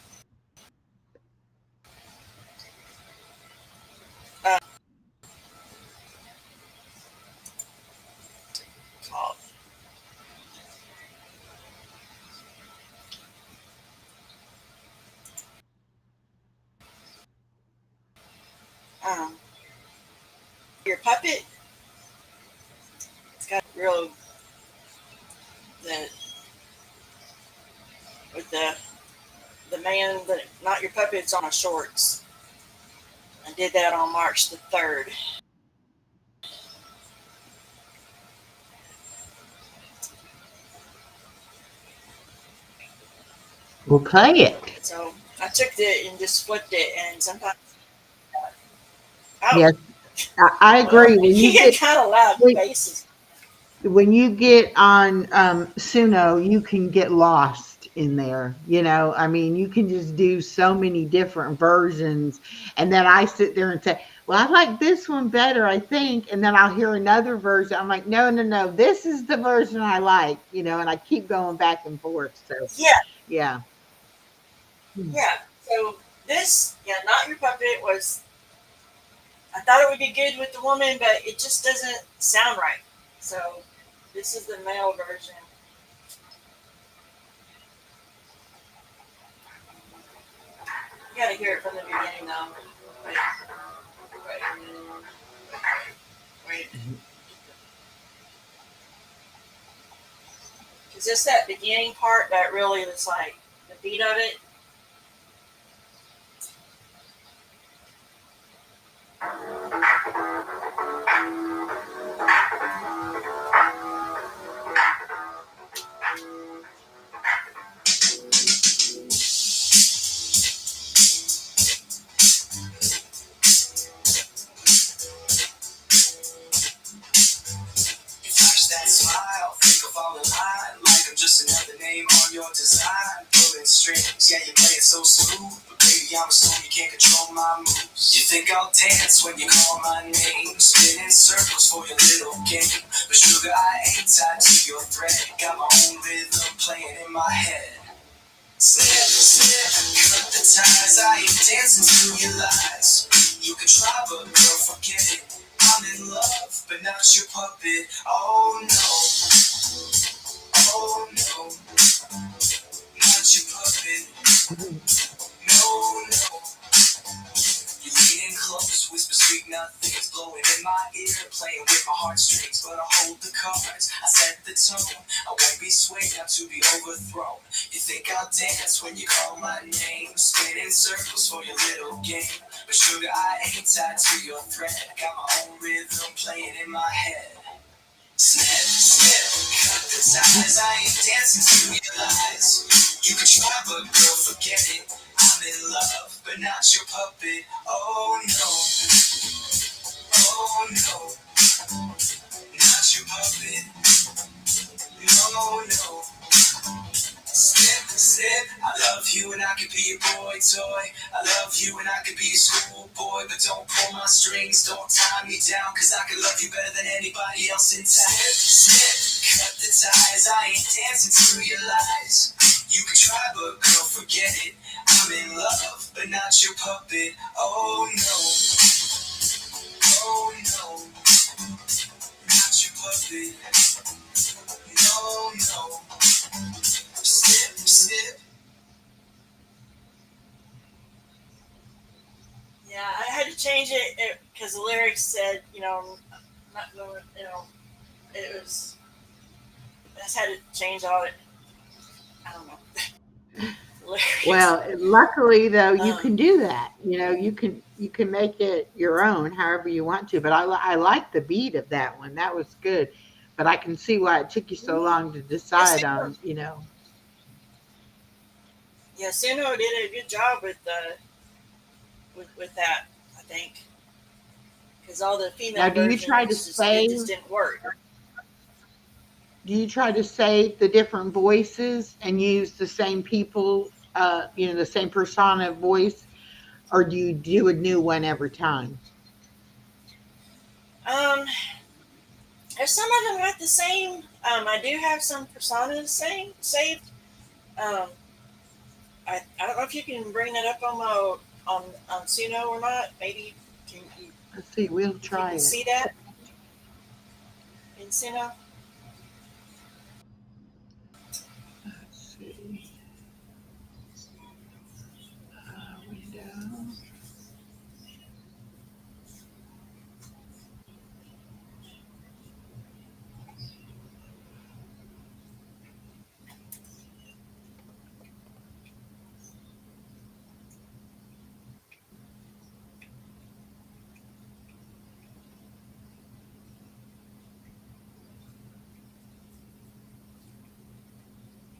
S3: Called Your Puppet. It's got real with the man that Not Your Puppet's on shorts. I did that on March the 3rd.
S1: We'll play it.
S3: So I took it and just flipped it, and sometimes
S1: Yes. I
S3: Well,
S1: agree. When
S3: you
S1: you
S3: get
S1: get
S3: kind of loud
S1: when,
S3: basses.
S1: when you get on Suno, you can get lost in there. I mean, you can just do so many different versions, and then I sit there and say, "Well, I like this one better, I think," and then I'll hear another version. I'm like, "No, no, no, this is the version I like," and I keep going back and forth. So,
S3: Yeah,
S1: yeah. Hmm.
S3: yeah. So this, yeah, Not Your Puppet was, I thought it would be good with the woman, but it just doesn't sound right. So this is the male version. You gotta hear it from the beginning though. Wait, wait, wait. Is this that beginning part that really was like the beat of it?
S4: You flash that smile, think of all the line, like I'm just another name on your design. Pulling strings, yeah, you play it so smooth, but baby, I'm a stone, you can't control my moves. You think I'll dance when you call my name, spin in circles for your little game, but sugar, I ain't tied to your thread. Got my own rhythm playing in my head. Snip, snip, cut the ties. I ain't dancing to your lies. You can try, but girl, forget it. I'm in love, but not your puppet. Oh no, oh no, not your puppet. No, no. You leaning close, whisper sweet nothings, blowing in my ear, playing with my heartstrings. But I hold the cards, I set the tone. I won't be swayed, not to be overthrown. You think I'll dance when you call my name, spin in circles for your little game. But sugar, I ain't tied to your thread. Got my own rhythm playing in my head. Snip, snip, cut the ties. I ain't dancing to your lies. You can try, but girl, forget it. I'm in love, but not your puppet. Oh no, oh no, not your puppet. No, no. Snip, snip, I love you and I could be your boy toy. I love you and I could be your schoolboy, but don't pull my strings, don't tie me down, cause I can love you better than anybody else in town. Snip, snip, cut the ties, I ain't dancing to your lies. You can try, but girl, forget it. I'm in love, but not your puppet. Oh no, oh no, not your puppet. No, no, snip, snip.
S3: Yeah, I had to change it because the lyrics said, not going, it was. I just had to change all it. I don't know lyrics.
S1: Well, luckily though, you
S3: Um,
S1: can do that. You can make it your own, however you want to. But I like the beat of that one. That was good. But I can see why it took you so long to
S3: yeah,
S1: decide on.
S3: Suno did a good job with that. I think because all the
S1: Now,
S3: female
S1: do you try to
S3: versions it
S1: save?
S3: just didn't work.
S1: Do you try to save the different voices and use the same people? The same persona voice, or do you do a new one every time?
S3: Um, there's some of them got the same. I do have some personas saved. Um, I don't know if you can bring that up on my on Suno or not. Maybe can you
S1: Let's see. We'll
S3: if you
S1: try
S3: can
S1: it.
S3: see that in Suno.
S1: Let's see. Window.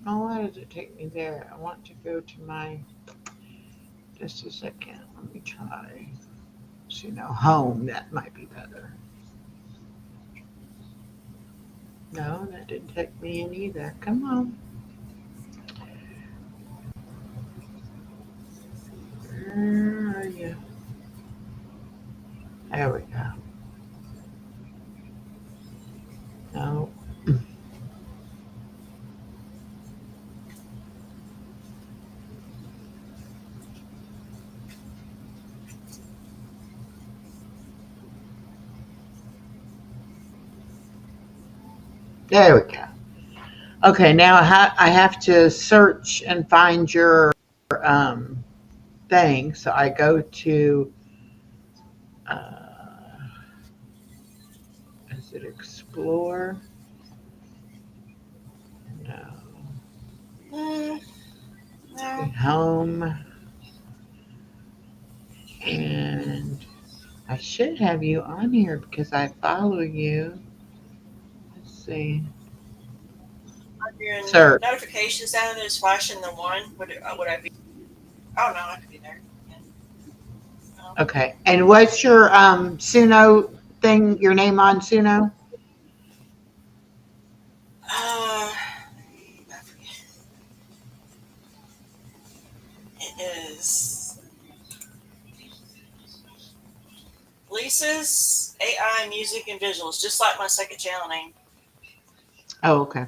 S1: Oh, why does it take me there? I want to go to my. Just a second. Let me try. Home, that might be better. No, that didn't take me in either. Come on. Where are you? There we go. No. There we go. Okay, now I have to search and find your um, thing. So I go to, is it Explore? No.
S3: Mm, no.
S1: Home. And I should have you on here because I follow you. Let's see.
S3: Are your
S1: Search.
S3: notifications down there is flashing the one? Would I be? Oh no, I could be there. Yeah. No.
S1: Okay. And what's your Suno thing, your name on Suno?
S3: I forget. It is Lisa's AI Music and Visuals, just like my second channel name.
S1: Oh, okay.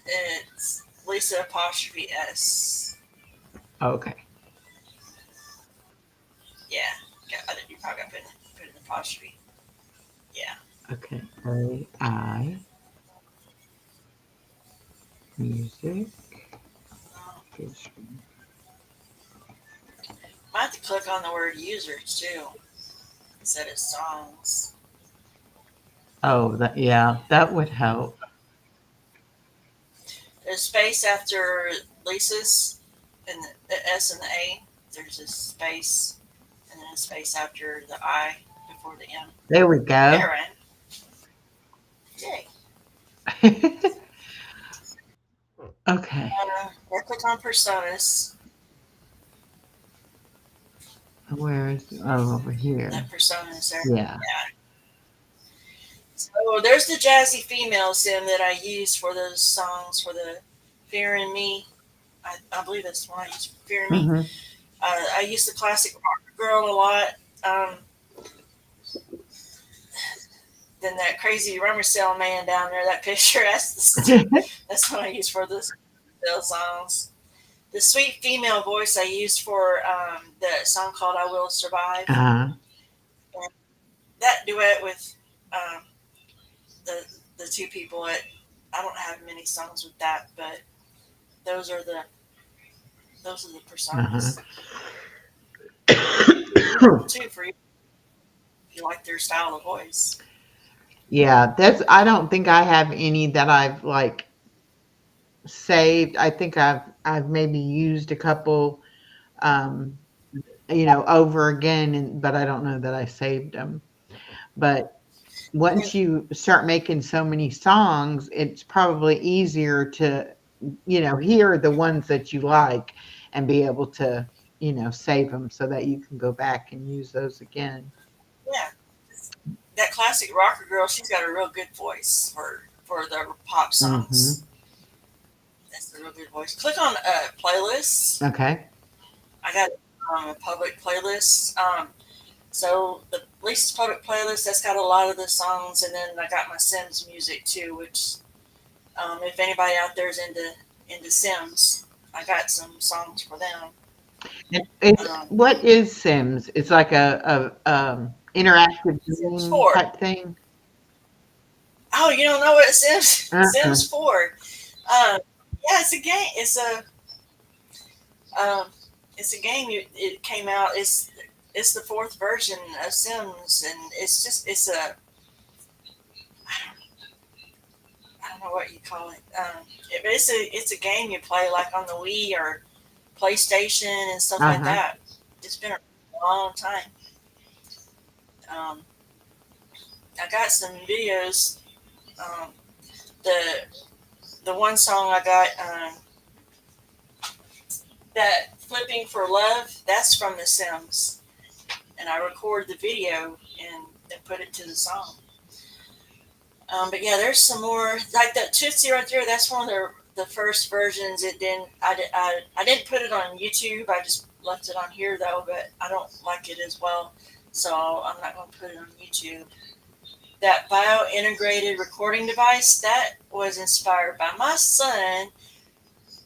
S3: It's Lisa apostrophe S.
S1: Okay.
S3: Yeah. I think you probably got to put an apostrophe. Yeah.
S1: Okay. AI music.
S3: I have to click on the word users too instead of songs.
S1: Oh, that would help.
S3: There's space after Lisa's and the S and the A. There's a space and then a space after the I before the M.
S1: There we go.
S3: Aaron. Yay.
S1: Okay.
S3: I click on personas.
S1: Where is over here?
S3: That persona is there.
S1: Yeah.
S3: So there's the jazzy female sim that I used for those songs for the Fear in Me. I believe that's the one I used for Fear in Me.
S1: Mhm.
S3: I used the classic rock girl a lot. Then that crazy rummer sale man down there, that picture, that's what I used for those songs. The sweet female voice I used for the song called I Will Survive.
S1: Uh-huh.
S3: That duet with the two people, I don't have many songs with that, but those are the personas. Too for you if you like their style of voice.
S1: Yeah, I don't think I have any that I've like saved. I think I've maybe used a couple over again, but I don't know that I saved them. But once you start making so many songs, it's probably easier to hear the ones that you like and be able to save them so that you can go back and use those again.
S3: Yeah. That classic rocker girl, she's got a real good voice for the pop songs.
S1: Mm-hmm.
S3: That's a real good voice. Click on playlists.
S1: Okay.
S3: I got a public playlist. So the Lisa's public playlist, that's got a lot of the songs, and then I got my Sims music too, which if anybody out there is into Sims, I got some songs for them.
S1: What is Sims? It's like a interactive
S3: Sims
S1: game
S3: 4
S1: type thing.
S3: Oh, you don't know what Sims
S1: Uh-uh.
S3: Sims 4? Yeah, it's a game. It's a game. It came out. It's the fourth version of Sims, and it's a I don't know what you call it. It's a game you play like on the Wii or PlayStation and stuff like that. It's been a long time. I got some videos. the one song I got, that Flipping for Love, that's from The Sims. And I recorded the video and put it to the song. But yeah, there's some more like that Tootsie right there. That's one of the first versions. It didn't. I didn't put it on YouTube. I just left it on here though. But I don't like it as well, so I'm not going to put it on YouTube. That bio-integrated recording device, that was inspired by my son.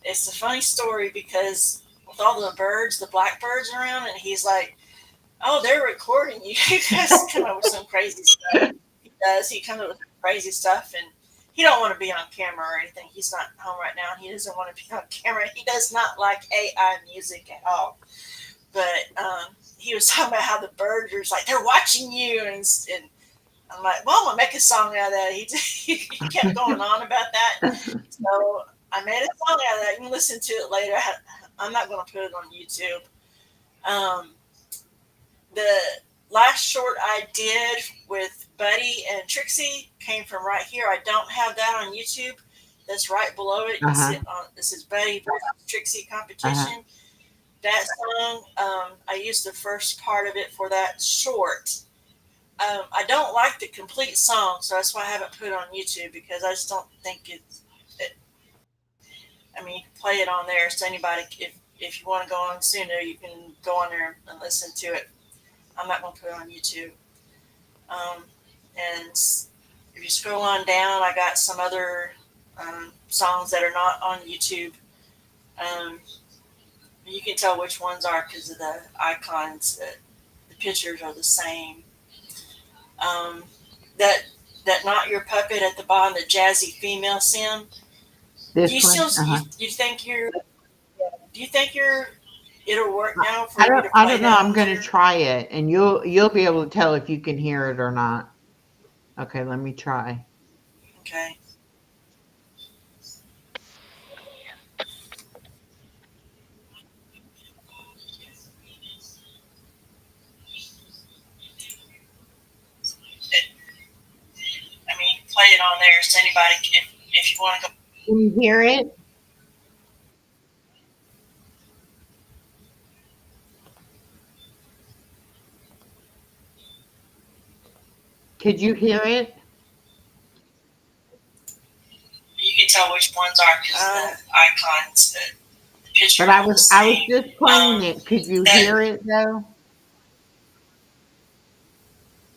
S3: It's a funny story because with all the birds, the blackbirds around, and he's like, "Oh, they're recording you." He guys come up with some crazy stuff. He does. He comes up with crazy stuff, and he don't want to be on camera or anything. He's not home right now. He doesn't want to be on camera. He does not like AI music at all. But he was talking about how the birds are like, they're watching you, and I'm like, well, I'm gonna make a song out of that. He kept going on about that, so I made a song out of that. You can listen to it later. I'm not gonna put it on YouTube. The last short I did with Buddy and Trixie came from right here. I don't have that on YouTube. That's right below it. This is Buddy versus Trixie competition. That song, I used the first part of it for that short. I don't like the complete song, so that's why I haven't put it on YouTube, because I just don't think I mean, you can play it on there, so anybody, if you want to go on sooner, you can go on there and listen to it. I'm not going to put it on YouTube. And if you scroll on down, I got some other songs that are not on YouTube. You can tell which ones are because of the icons. The pictures are the same. That Not Your Puppet at the bottom, the jazzy female sim.
S1: This
S3: Do you
S1: one?
S3: still you think you're? Do you think it'll work now for
S1: I
S3: you
S1: don't.
S3: to
S1: I
S3: play
S1: don't know.
S3: that
S1: I'm
S3: on
S1: going to
S3: there?
S1: try it, and you'll be able to tell if you can hear it or not. Okay, let me try.
S3: Okay. I mean, play it on there so anybody, if you want to go.
S1: Can you hear it? Could you hear it?
S3: You can tell which ones are because the icons, the picture.
S1: But I was just playing it. Could you hear it though?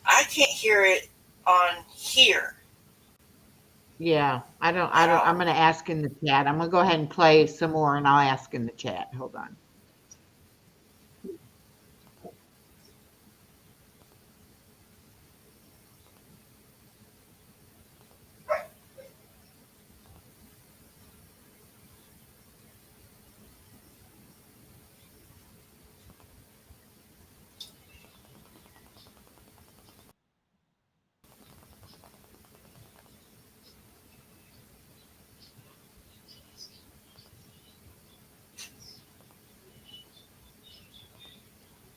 S3: I can't hear it on here.
S1: Yeah, I don't. I'm going to ask in the chat. I'm going to go ahead and play some more, and I'll ask in the chat. Hold on.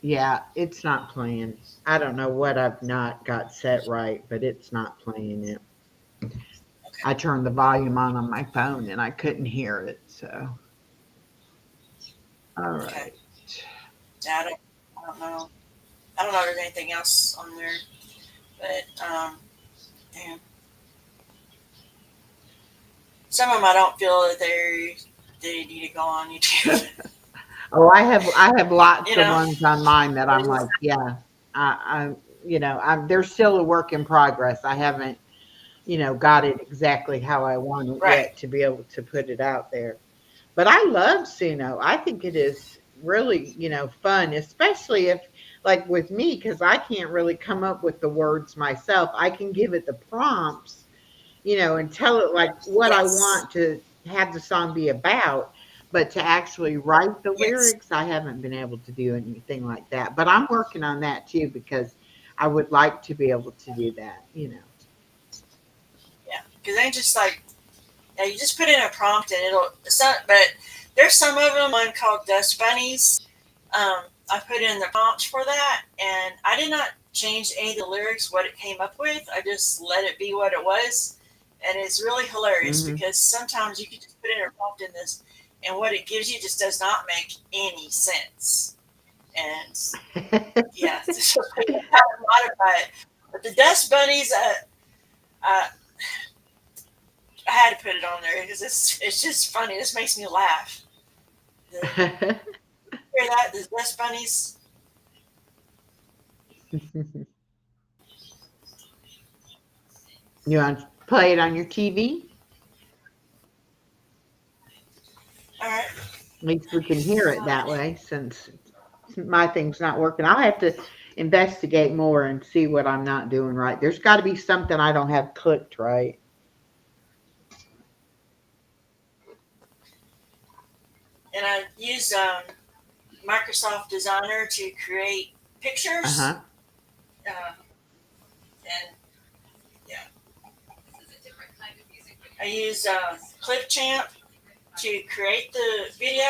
S1: Yeah, it's not playing. I don't know what I've not got set right, but it's not playing it. I turned the volume on my phone and I couldn't hear it. So, all right.
S3: Okay. Yeah, I don't know. I don't know if there's anything else on there, but damn. Some of them I don't feel that they need to go on YouTube.
S1: Oh, I have lots
S3: You
S1: of
S3: know?
S1: ones on mine that I'm like, yeah, they're still a work in progress. I haven't, got it exactly how I want it yet to be able to put it out there. But I love Suno. I think it is really, fun, especially if, like with me, because I can't really come up with the words myself. I can give it the prompts, and tell it like what I want to have the song be about. But to actually write the lyrics, I haven't been able to do anything like that. But I'm working on that too because I would like to be able to do that.
S3: Yeah, because they just like, yeah, you just put in a prompt and it's not, but there's some of them, one called Dust Bunnies. I put in the prompts for that, and I did not change any of the lyrics, what it came up with. I just let it be what it was. and it's really hilarious
S1: Mhm.
S3: because sometimes you can just put in a prompt in this, and what it gives you just does not make any sense. And yeah, so you have to modify it. But the dust bunnies, uh, I had to put it on there because it's just funny. This makes me laugh. Hear that? The dust bunnies.
S1: You want to play it on your TV?
S3: All right.
S1: At least we can hear it that way since my thing's not working. I'll have to investigate more and see what I'm not doing right. There's got to be something I don't have clicked right.
S3: And I use Microsoft Designer to create pictures.
S1: Uh-huh.
S3: Um, and yeah, I use Clipchamp to create the video,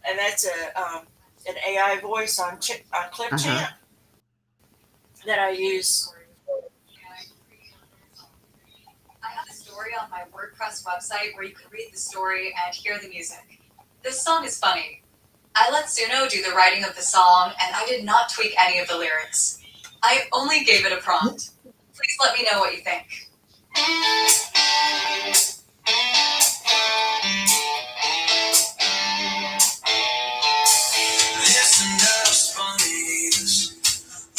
S3: and that's an AI voice on
S1: Uh-huh.
S3: Clipchamp that I use.
S4: I have a story on my WordPress website where you can read the story and hear the music. This song is funny. I let Suno do the writing of the song, and I did not tweak any of the lyrics. I only gave it a prompt. Please let me know what you think. Listen to bunnies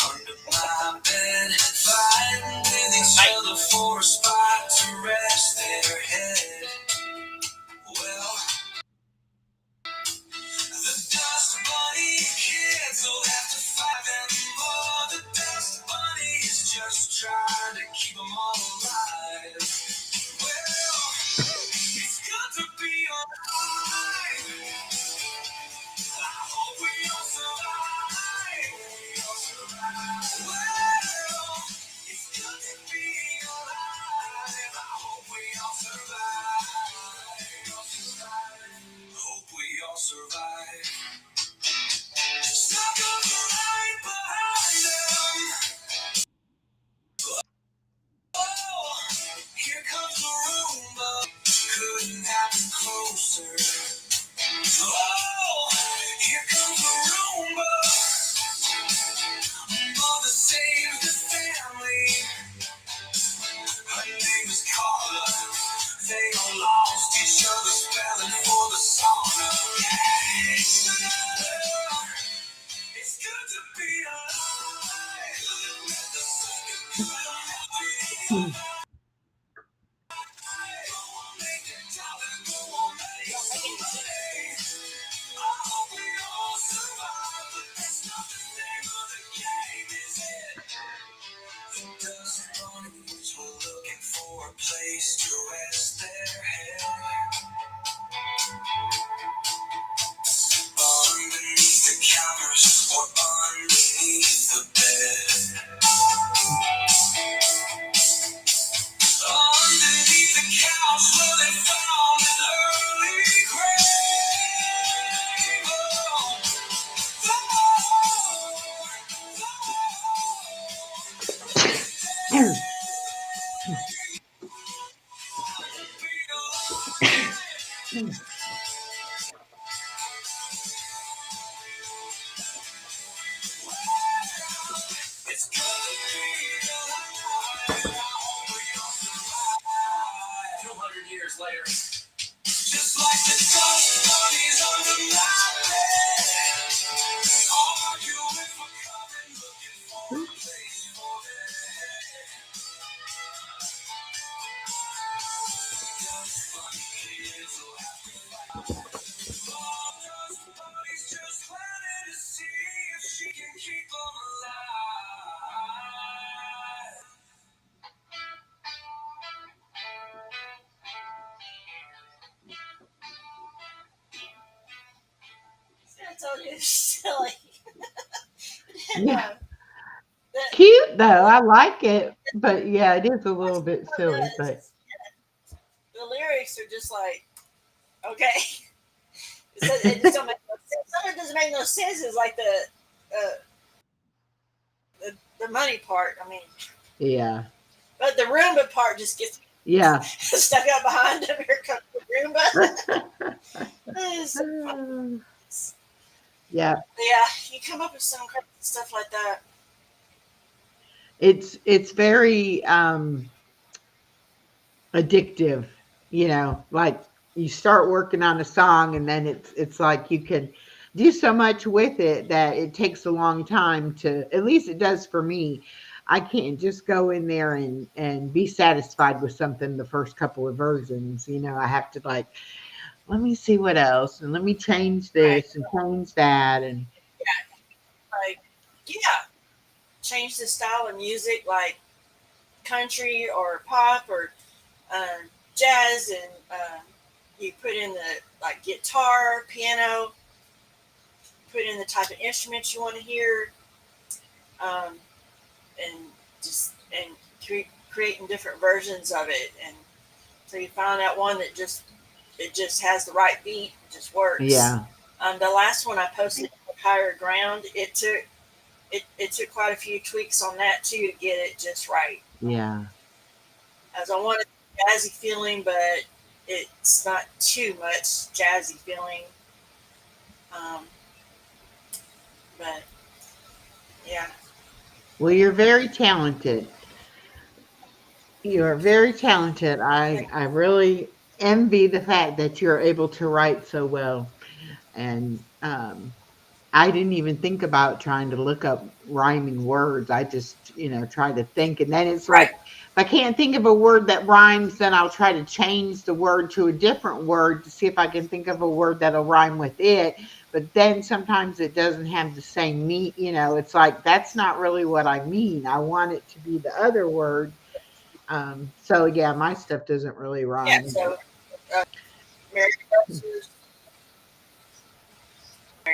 S4: under my bed, fighting with each other for a spot to rest their head. Well, the Dust Bunny kids will have to fight them more. The Dust Bunny is just trying to keep them all alive. Well, it's good to be alive. I hope we all survive. We all survive. Well, it's good to be alive. I hope we all survive. We all survive. Hope we all survive. Stuck up right behind them. Oh, here comes the Roomba. Couldn't happen closer. Oh, here comes the Roomba. Mother saved the family. Her name is Carla. They all lost each other spelling for the sauna. Yeah, it's good to be alive. Let the second good
S1: Hmm.
S4: go on, make it dollar, go on, make some money. I hope we all survive, but that's not the name of the game, is it? The dust bunnies were looking for a place to rest their head. Underneath the counters or underneath the bed. Underneath the couch where they found an early grave. It's good to be alive. I hope we all survive. 200 years later. Just like the dust bunnies under my bed. Arguing for cover, looking for a place for their head. Dust bunny kids will have to fight. Oh, dust bunnies just planning to see if she can keep them alive.
S3: That's all just silly. And,
S1: Yeah.
S3: the,
S1: Cute though. I like it. But yeah, it is a little bit silly, but
S3: the lyrics are just like, okay. It just don't make no sense. Some of it doesn't make no sense. Is like uh, the money part. I mean,
S1: yeah.
S3: but the Roomba part just gets me
S1: Yeah.
S3: stuck out behind him. Here comes the Roomba. It's-
S1: Yeah.
S3: yeah, you come up with some crazy stuff like that.
S1: It's very addictive, like you start working on a song and then it's like you can do so much with it that it takes a long time to, at least it does for me. I can't just go in there and be satisfied with something the first couple of versions. I have to, like, let me see what else, and let me change
S3: Right.
S1: this and change that. And
S3: Like, yeah, change the style of music, like country or pop or jazz, and you put in the like guitar, piano, put in the type of instruments you want to hear, um, and just and creating different versions of it, and so you found that one that just has the right beat, it just works.
S1: yeah,
S3: The last one I posted, Higher Ground, it took quite a few tweaks on that too to get it just right.
S1: yeah.
S3: As I wanted jazzy feeling, but it's not too much jazzy feeling. Um, but yeah,
S1: Well, you're very talented. You're very talented. I really envy the fact that you're able to write so well. And I didn't even think about trying to look up rhyming words. I just, try to think. And then it's like,
S3: right.
S1: if I can't think of a word that rhymes, then I'll try to change the word to a different word to see if I can think of a word that'll rhyme with it. But then sometimes it doesn't have the same meat. It's like, that's not really what I mean. I want it to be the other word. So yeah, my stuff doesn't really
S3: Yeah.
S1: rhyme.
S3: So Mary,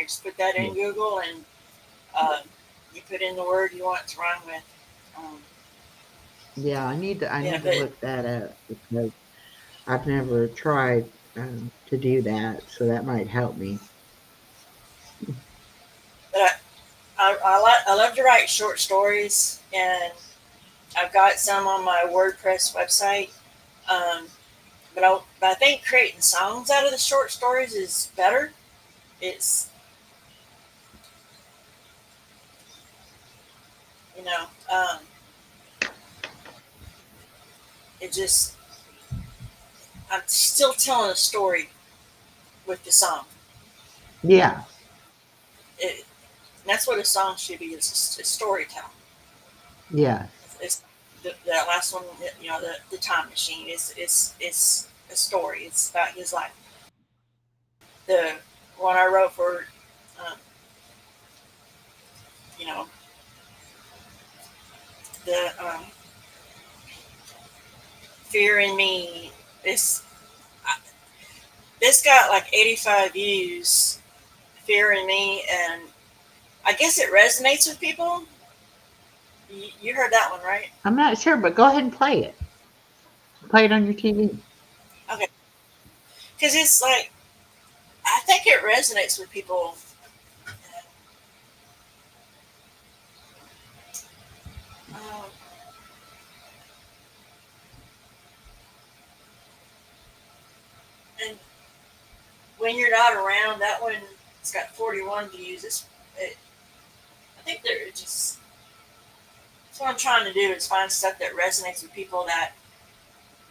S3: just put that in Google, and um, you put in the word you want to rhyme with. Um,
S1: Yeah, I
S3: yeah,
S1: need to
S3: but
S1: look that up because I've never tried to do that, so that might help me.
S3: but I love to write short stories, and I've got some on my WordPress website. Um, but I think creating songs out of the short stories is better. It's you know um, it just I'm still telling a story with the song.
S1: Yeah,
S3: It, that's what a song should be, is a storytelling.
S1: yeah,
S3: It's the last one, the time machine is a story. It's about his life. The one I wrote for, um, you know, the Fear in Me. This this got like 85 views. Fear in Me, and I guess it resonates with people. You heard that one, right?
S1: I'm not sure, but go ahead and play it. Play it on your TV.
S3: Okay, because it's like I think it resonates with people. Um, and when you're not around, that one it's got 41 views. I think they're just. That's what I'm trying to do is find stuff that resonates with people that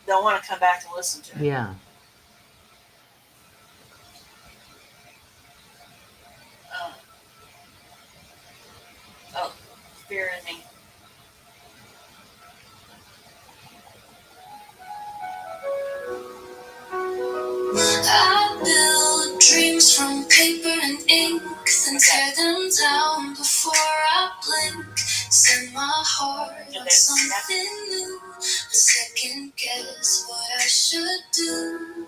S3: they'll want to come back and listen to it.
S1: Yeah.
S3: Um, oh, Fear in Me.
S4: I build dreams from paper and ink, then tear them down before I blink. Set my heart on something new, a second guess what I should do.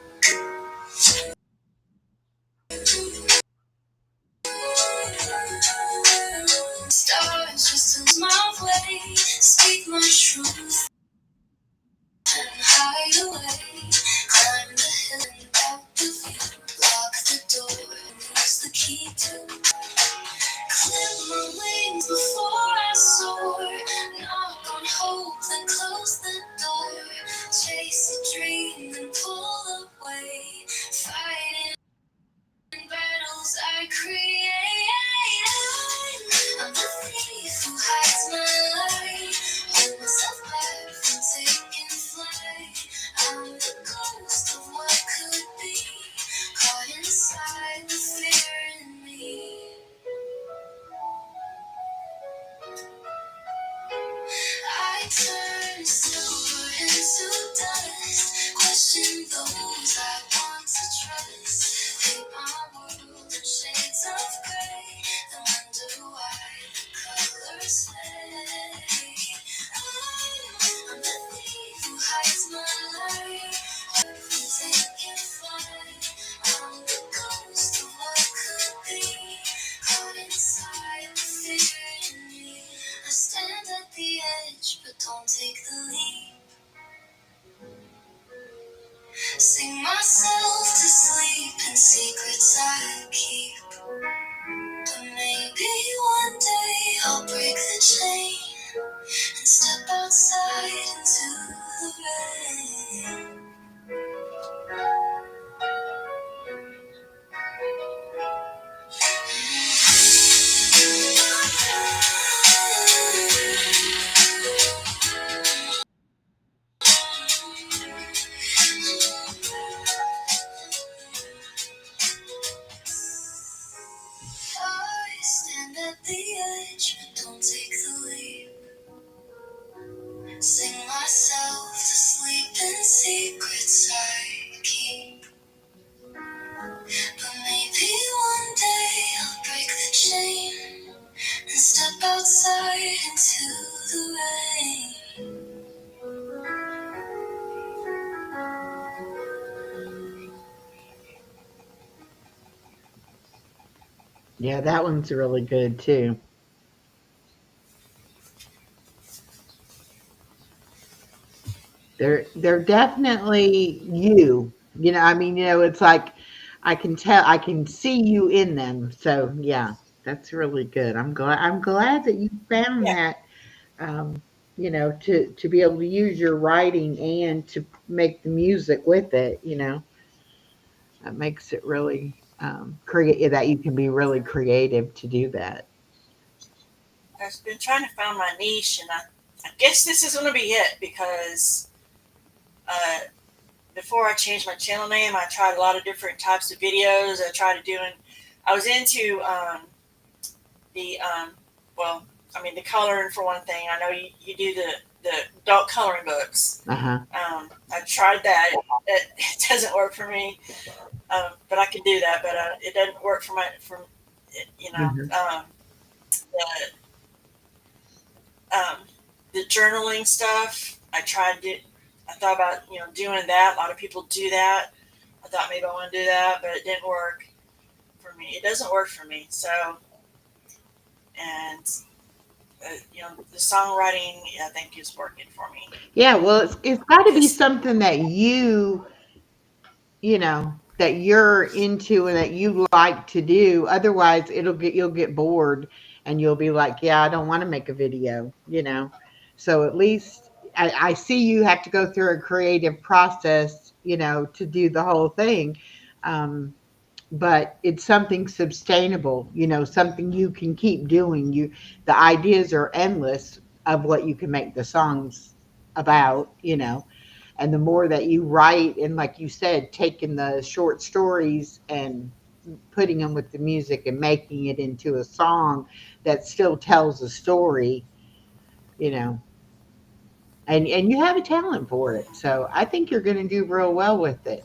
S4: Stars just in my way, speak my truth and hide away. Climb the hill and out the view, lock the door and use the key to clip my wings before I soar. Knock on hope, then close the door. Chase Sing myself to sleep in secrets I keep. But maybe one day I'll break the chain and step outside into the rain. I stand at the edge, but don't take the leap. Sing myself to sleep in secrets I keep. But maybe one day I'll break the chain and step outside into the rain.
S1: Yeah, that one's really good too. They're definitely you. You know, I mean, it's like I can tell, I can see you in them. So yeah, that's really good. I'm glad that you found
S3: Yeah,
S1: that. To be able to use your writing and to make the music with it. That makes it really create that you can be really creative to do that.
S3: I've been trying to find my niche, and I guess this is going to be it because uh, before I changed my channel name, I tried a lot of different types of videos. I was into the well, I mean the coloring for one thing. I know you do the adult coloring books.
S1: Uh huh.
S3: I tried that. It doesn't work for me, but I can do that. But it doesn't work for you know
S1: Hmm.
S3: the the journaling stuff. I thought about doing that. A lot of people do that. I thought maybe I want to do that, but it didn't work for me. It doesn't work for me. So, and the songwriting, I think, is working for me.
S1: Yeah. Well, it's got to be
S3: Just
S1: something that that you're into and that you like to do. Otherwise, you'll get bored and you'll be like, yeah, I don't want to make a video. So at least I see you have to go through a creative process, to do the whole thing. Um, but it's something sustainable, something you can keep doing. The ideas are endless of what you can make the songs about. And the more that you write, and like you said, taking the short stories and putting them with the music and making it into a song that still tells a story, you know and you have a talent for it, so I think you're going to do real well with it.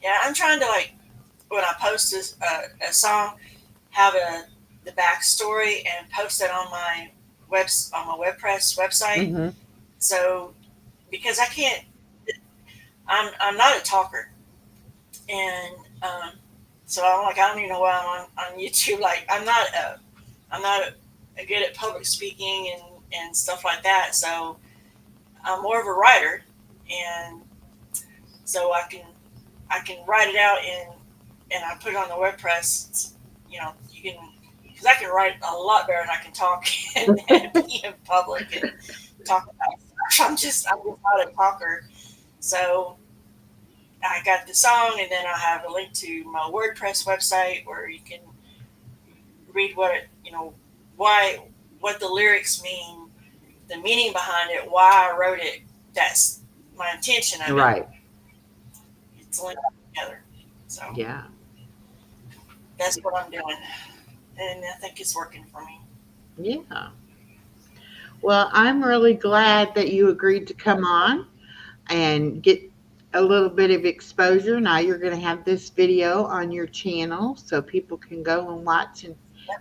S3: yeah, I'm trying to when I post a song, have the backstory and post it on my WordPress website.
S1: Hmm.
S3: So because I can't, I'm not a talker, and so I don't even know why I'm on YouTube. Like I'm not good at public speaking and stuff like that. So I'm more of a writer, and so I can write it out and I put it on the WordPress. You can because I can write a lot better than I can talk and be in public and talk about stuff. I'm just not a talker. So I got the song, and then I have a link to my WordPress website where you can read why what the lyrics mean, the meaning behind it, why I wrote it. That's my intention of it.
S1: Right.
S3: It's linked together. So
S1: Yeah.
S3: that's what I'm doing, and I think it's working for me.
S1: Yeah. Well, I'm really glad that you agreed to come on and get a little bit of exposure. Now you're going to have this video on your channel so people can go and watch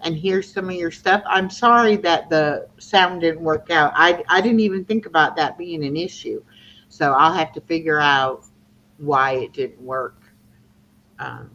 S1: and hear some of your stuff. I'm sorry that the sound didn't work out. I didn't even think about that being an issue. So I'll have to figure out why it didn't work um,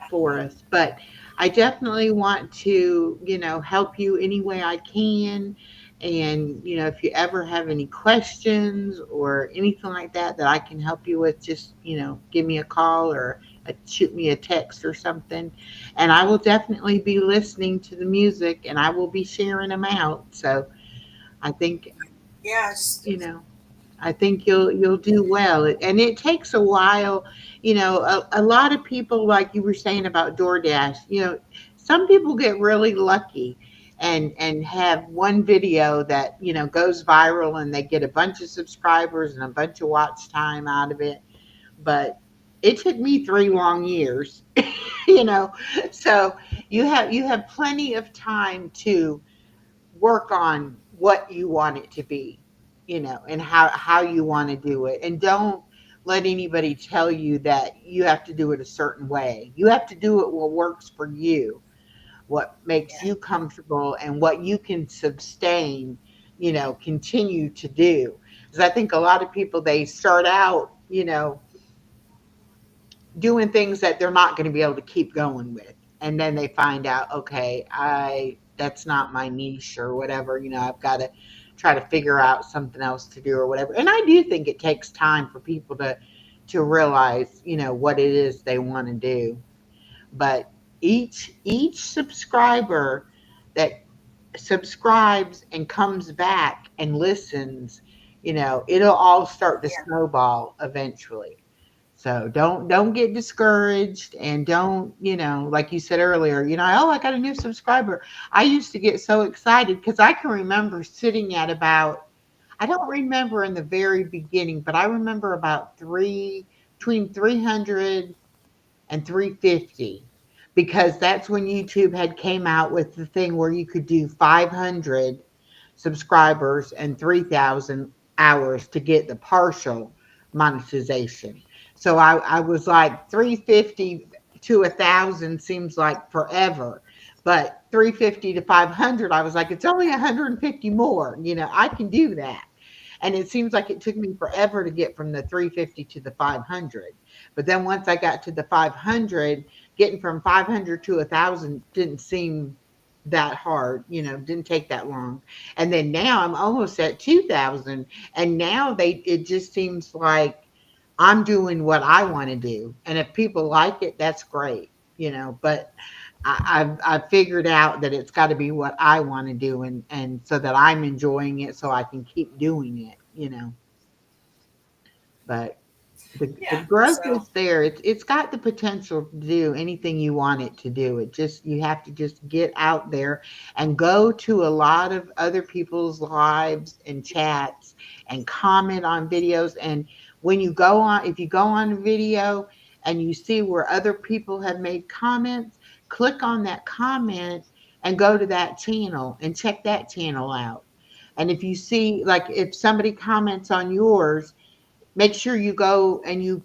S1: for us. But I definitely want to, help you any way I can And, if you ever have any questions or anything like that that I can help you with, just, give me a call or shoot me a text or something. And I will definitely be listening to the music and I will be sharing them out. So I think,
S3: Yeah, just
S1: you know, I think you'll do well. And it takes a while. A lot of people, like you were saying about DoorDash, some people get really lucky and have one video that, goes viral and they get a bunch of subscribers and a bunch of watch time out of it. But it took me 3 long years, you know. So you have plenty of time to work on what you want it to be, and how you want to do it. And don't let anybody tell you that you have to do it a certain way. You have to do it what works for you, what makes
S3: yeah,
S1: you comfortable and what you can sustain, continue to do. Because I think a lot of people, they start out, doing things that they're not going to be able to keep going with, and then they find out, okay, I that's not my niche or whatever. I've got to try to figure out something else to do or whatever. And I do think it takes time for people to realize, what it is they want to do. But each subscriber that subscribes and comes back and listens, it'll all start to
S3: yeah,
S1: snowball eventually. So don't get discouraged, and don't, like you said earlier, oh, I got a new subscriber. I used to get so excited because I can remember sitting at about, I don't remember in the very beginning, but I remember about between 300 and 350, because that's when YouTube had came out with the thing where you could do 500 subscribers and 3,000 hours to get the partial monetization. So I was like 350 to 1,000 seems like forever, but 350 to 500, I was like, it's only 150 more. I can do that. And it seems like it took me forever to get from the 350 to the 500. But then once I got to the 500, getting from 500 to 1,000 didn't seem that hard, didn't take that long. And then now I'm almost at 2,000. And now it just seems like I'm doing what I want to do. And if people like it, that's great, but I've figured out that it's got to be what I want to do, and so that I'm enjoying it so I can keep doing it, but the
S3: yeah.
S1: growth
S3: So
S1: is there. It's got the potential to do anything you want it to do. You have to just get out there and go to a lot of other people's lives and chats and comment on videos. And if you go on a video and you see where other people have made comments, click on that comment and go to that channel and check that channel out. And if you see, like, if somebody comments on yours, make sure you go and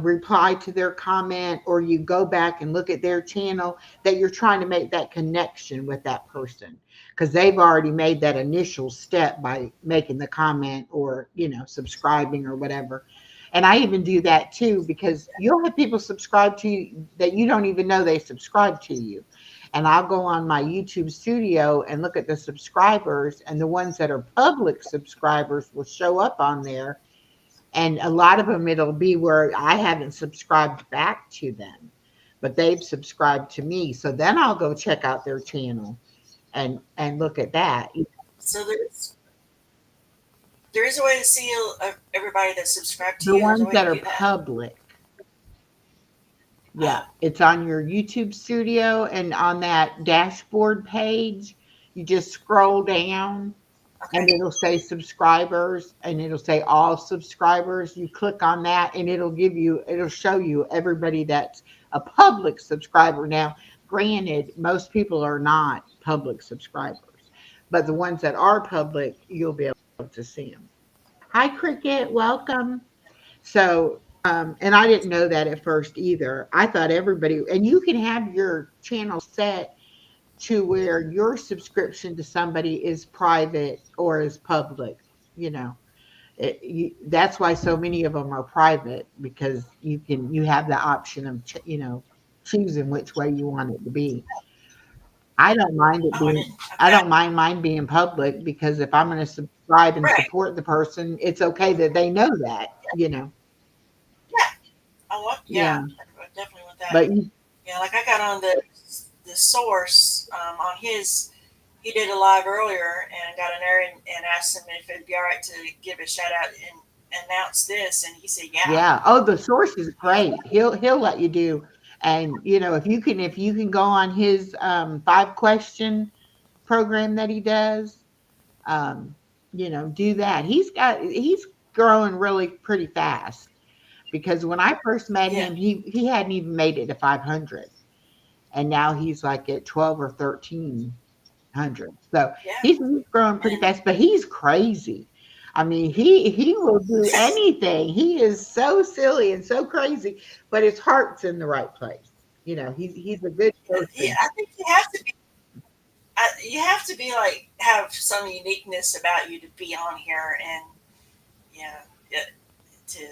S1: reply to their comment, or you go back and look at their channel, that you're trying to make that connection with that person, because they've already made that initial step by making the comment, or subscribing or whatever. And I even do that too, because you'll have people subscribe to you that you don't even know they subscribe to you. And I'll go on my YouTube studio and look at the subscribers, and the ones that are public subscribers will show up on there. And a lot of them, it'll be where I haven't subscribed back to them, but they've subscribed to me. So then I'll go check out their channel and look at that.
S3: so there is a way to see everybody that subscribed to
S1: The
S3: you. There's a
S1: ones
S3: way
S1: that
S3: to
S1: are
S3: do that.
S1: public. Yeah,
S3: Oh,
S1: it's on your YouTube studio, and on that dashboard page, you just scroll down and
S3: okay.
S1: it'll say subscribers, and it'll say all subscribers. You click on that and it'll show you everybody that's a public subscriber. Now, granted, most people are not public subscribers, but the ones that are public, you'll be able to see them. Hi, Cricket, welcome. So, and I didn't know that at first either. I thought everybody, and you can have your channel set to where your subscription to somebody is private or is public. You know, that's why so many of them are private, because you have the option of choosing which way you want it to be. I don't mind it
S3: Oh, I
S1: being,
S3: didn't.
S1: I
S3: Okay.
S1: don't mind mine being public because if I'm going to subscribe and
S3: Right.
S1: support the person, it's okay that they know that,
S3: Yeah. I want. Yeah.
S1: Yeah.
S3: I definitely want that.
S1: But you,
S3: Yeah. Like I got on the source on his. He did a live earlier and got an error and asked him if it'd be all right to give a shout out and announce this, and he said, "Yeah."
S1: yeah. Oh, the source is
S3: Yeah.
S1: great. He'll let you do. And if you can go on his 5 question program that he does, um, do that. He's growing really pretty fast because when I first met
S3: Yeah.
S1: him, he hadn't even made it to 500, and now he's like at 12 or 1300. So
S3: Yeah.
S1: he's growing pretty
S3: And
S1: fast, but he's crazy. I mean, he will do anything. He is so silly and so crazy, but his heart's in the right place. He's a good
S3: yeah,
S1: person.
S3: I think you have to be. You have to be like have some uniqueness about you to be on here, and yeah, to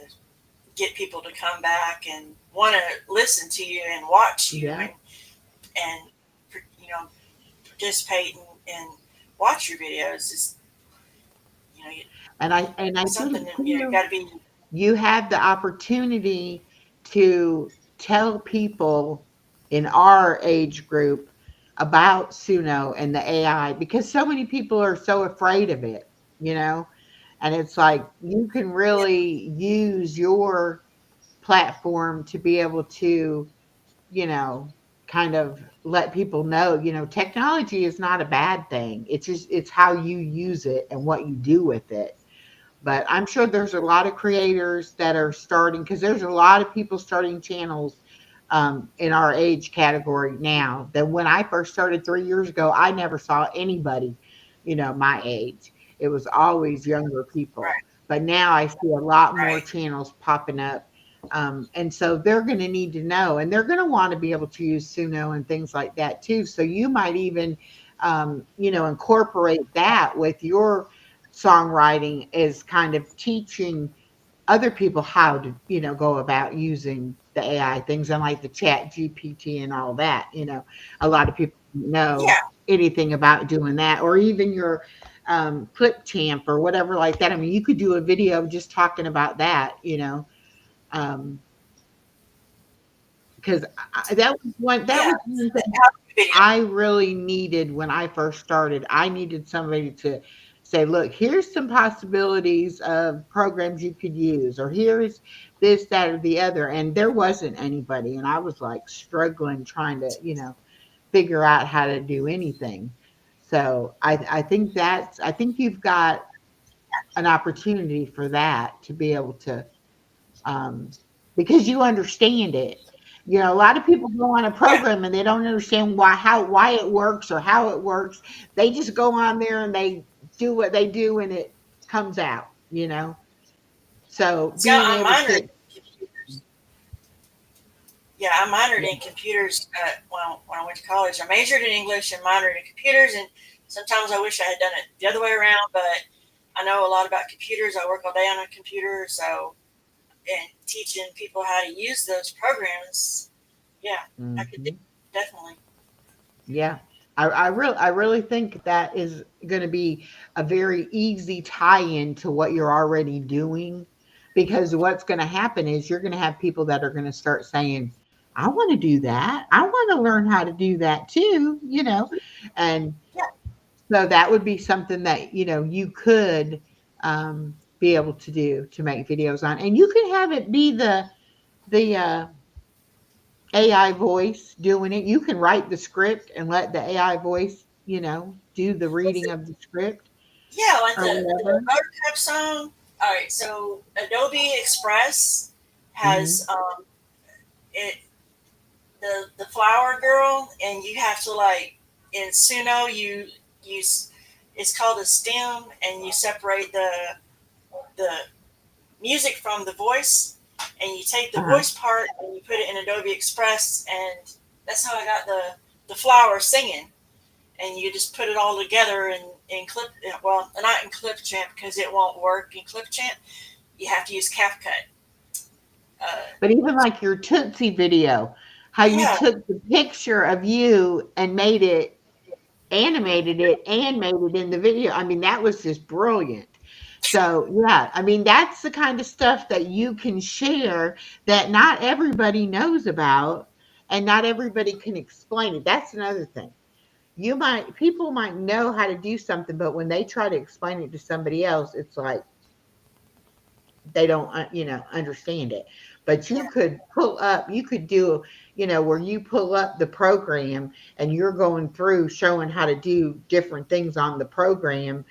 S3: get people to come back and want to listen to you and watch you
S1: Yeah.
S3: and you know participate and watch your videos is
S1: And I
S3: something
S1: think
S3: that you
S1: too,
S3: got to be.
S1: you have the opportunity to tell people in our age group about Suno and the AI because so many people are so afraid of it, you know? And it's like you can
S3: Yeah,
S1: really use your platform to be able to, you know, kind of let people know, technology is not a bad thing. It's how you use it and what you do with it. But I'm sure there's a lot of creators that are starting because there's a lot of people starting channels in our age category now that when I first started 3 years ago, I never saw anybody, my age. It was always younger people.
S3: right,
S1: But now I see a lot more
S3: right.
S1: channels popping up. And so they're going to need to know, and they're going to want to be able to use Suno and things like that too. So you might even, incorporate that with your songwriting is kind of teaching other people how to, go about using the AI things and like the chat GPT and all that. A lot of people don't know
S3: Yeah,
S1: anything about doing that or even your Clipchamp or whatever like that. I mean, you could do a video just talking about that, um, because that
S3: yeah.
S1: was one thing
S3: How video?
S1: I really needed when I first started. I needed somebody to say, look, here's some possibilities of programs you could use, or here's this, that, or the other. And there wasn't anybody. And I was like struggling trying to, figure out how to do anything. So I think you've got an opportunity for that to be able to um, because you understand it. A lot of people go on a
S3: Yeah,
S1: program and they don't understand why it works or how it works. They just go on there and they do what they do and it comes out. So
S3: see,
S1: being
S3: I
S1: able
S3: minored
S1: to,
S3: in computers. Yeah, I minored in computers when I went to college. I majored in English and minored in computers, and sometimes I wish I had done it the other way around. But I know a lot about computers. I work all day on a computer, so and teaching people how to use those programs. Yeah, I could
S1: Mhm.
S3: definitely.
S1: Yeah. I really think that is going to be a very easy tie-in to what you're already doing because what's going to happen is you're going to have people that are going to start saying, I want to do that. I want to learn how to do that too. And
S3: Yeah,
S1: so that would be something that, you could be able to do to make videos on. And you can have it be the AI voice doing it. You can write the script and let the AI voice, do the reading of the script
S3: yeah, like
S1: or
S3: the
S1: whatever.
S3: Buttercup song. All right, so Adobe Express
S1: Hmm.
S3: has it the flower girl, and you have to like in Suno you use it's called a stem, and you separate the music from the voice, and you take the
S1: Uh-huh.
S3: voice part and you put it in Adobe Express, and that's how I got the flower singing. And you just put it all together in Clip. Well, not in Clipchamp because it won't work in Clipchamp. You have to use CapCut. Uh,
S1: But even like your Tootsie video, how you
S3: yeah,
S1: took the picture of you and made it, animated it and made it in the video. I mean, that was just brilliant. So, yeah, I mean, that's the kind of stuff that you can share that not everybody knows about and not everybody can explain it. That's another thing. People might know how to do something, but when they try to explain it to somebody else, it's like they don't, understand it. But
S3: Yeah.
S1: you could do, where you pull up the program and you're going through showing how to do different things on the program,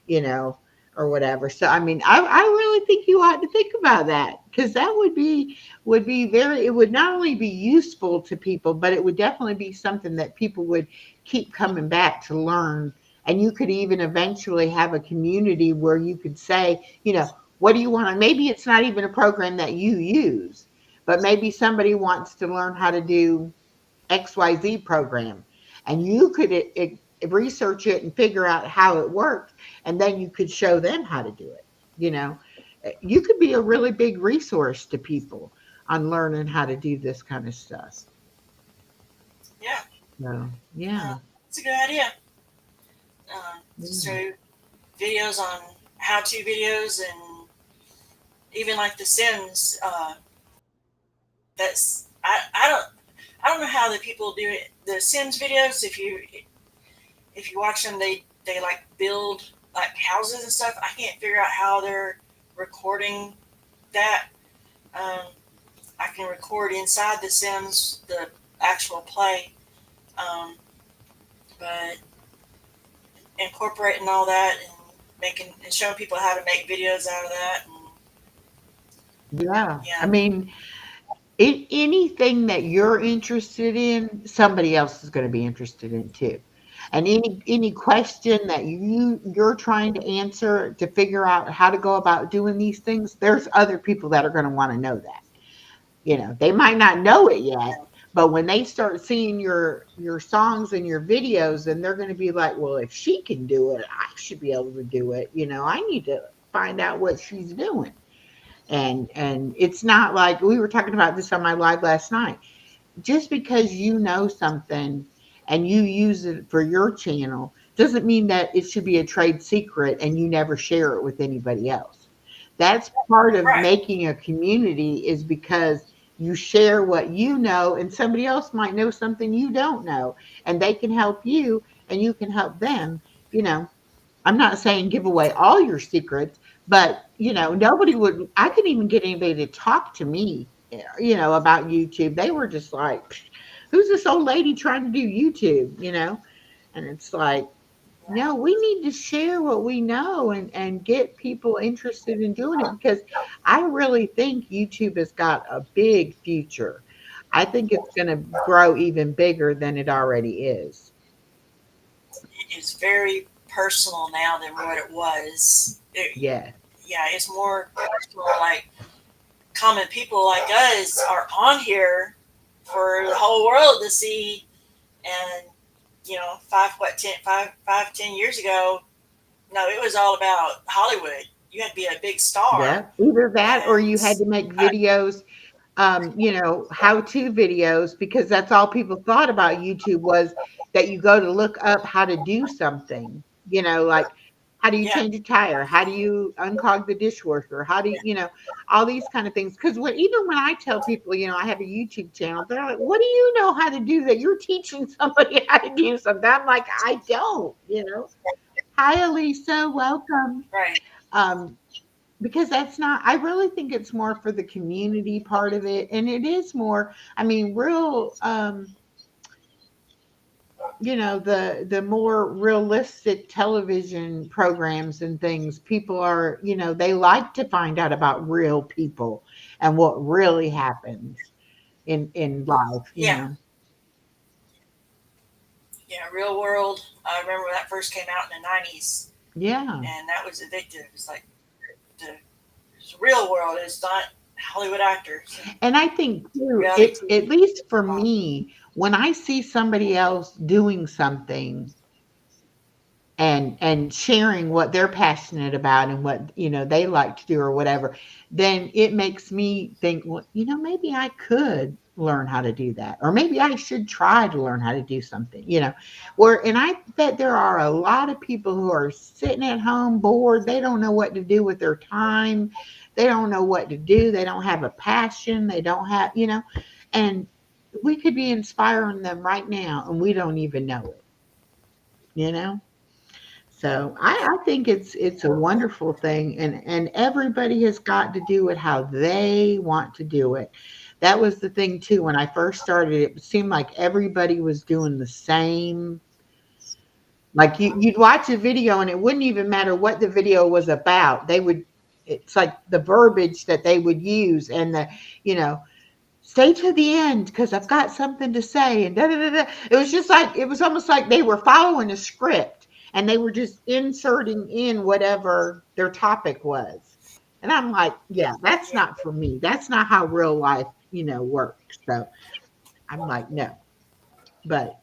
S1: you know, or whatever. So, I mean, I really think you ought to think about that because that it would not only be useful to people, but it would definitely be something that people would keep coming back to learn. And you could even eventually have a community where you could say, what do you want? Maybe it's not even a program that you use, but maybe somebody wants to learn how to do XYZ program. And you could research it and figure out how it works. And then you could show them how to do it. You could be a really big resource to people on learning how to do this kind of stuff.
S3: Yeah.
S1: So, yeah.
S3: It's a good idea. So videos on how-to videos and even like The Sims. I don't know how the people do it. The Sims videos, if you watch them, they like build like houses and stuff. I can't figure out how they're recording that. I can record inside The Sims the actual play, but incorporating all that and showing people how to make videos out of that.
S1: Yeah.
S3: Yeah.
S1: I mean, anything that you're interested in, somebody else is going to be interested in too. And any question that you're trying to answer to figure out how to go about doing these things, there's other people that are going to want to know that. They might not know it yet, but when they start seeing your songs and your videos, then they're going to be like, well, if she can do it, I should be able to do it. I need to find out what she's doing. And it's not like we were talking about this on my live last night. Just because you know something and you use it for your channel doesn't mean that it should be a trade secret and you never share it with anybody else. That's part of
S3: Right.
S1: making a community, is because you share what you know and somebody else might know something you don't know, and they can help you and you can help them. I'm not saying give away all your secrets, but nobody would. I couldn't even get anybody to talk to me, about YouTube. They were just like, "Who's this old lady trying to do YouTube?" And it's like, no, we need to share what we know and get people interested in doing it, because I really think YouTube has got a big future. I think it's going to grow even bigger than it already is.
S3: It's very personal now than what it was.
S1: Yeah.
S3: Yeah, it's more personal. Like common people like us are on here for the whole world to see. And 10 years ago, no, it was all about Hollywood. You had to be a big star.
S1: Yeah. Either that or you had
S3: And
S1: to make videos, how-to videos, because that's all people thought about YouTube was that you go to look up how to do something, like how do you
S3: yeah,
S1: change a tire? How do you unclog the dishwasher? How do you, all these kind of things. Because even when I tell people, I have a YouTube channel, they're like, what do you know how to do that? You're teaching somebody how to do something. I'm like, I don't. Hi, Elisa. Welcome.
S3: right.
S1: Um, because that's not, I really think it's more for the community part of it. And it is more, I mean, real, the more realistic television programs and things, people are, they like to find out about real people and what really happens in life.
S3: Yeah, yeah. Real World. I remember when that first came out in the '90s,
S1: Yeah.
S3: and that was addictive. It's like it's real world. It's not Hollywood actors and
S1: And I think too,
S3: reality
S1: at
S3: TV.
S1: least for me, when I see somebody else doing something and sharing what they're passionate about and what they like to do or whatever, then it makes me think, well, maybe I could learn how to do that. Or maybe I should try to learn how to do something, and I bet there are a lot of people who are sitting at home bored. They don't know what to do with their time. They don't know what to do. They don't have a passion. They don't have, and we could be inspiring them right now and we don't even know it, you know? So I think it's a wonderful thing, and everybody has got to do it how they want to do it. That was the thing too. When I first started, it seemed like everybody was doing the same. Like you'd watch a video and it wouldn't even matter what the video was about. It's like the verbiage that they would use and you know, stay to the end because I've got something to say and da da da da. It was just like it was almost like they were following a script and they were just inserting in whatever their topic was. And I'm like, yeah, that's not for me. That's not how real life, works. So I'm like, no. But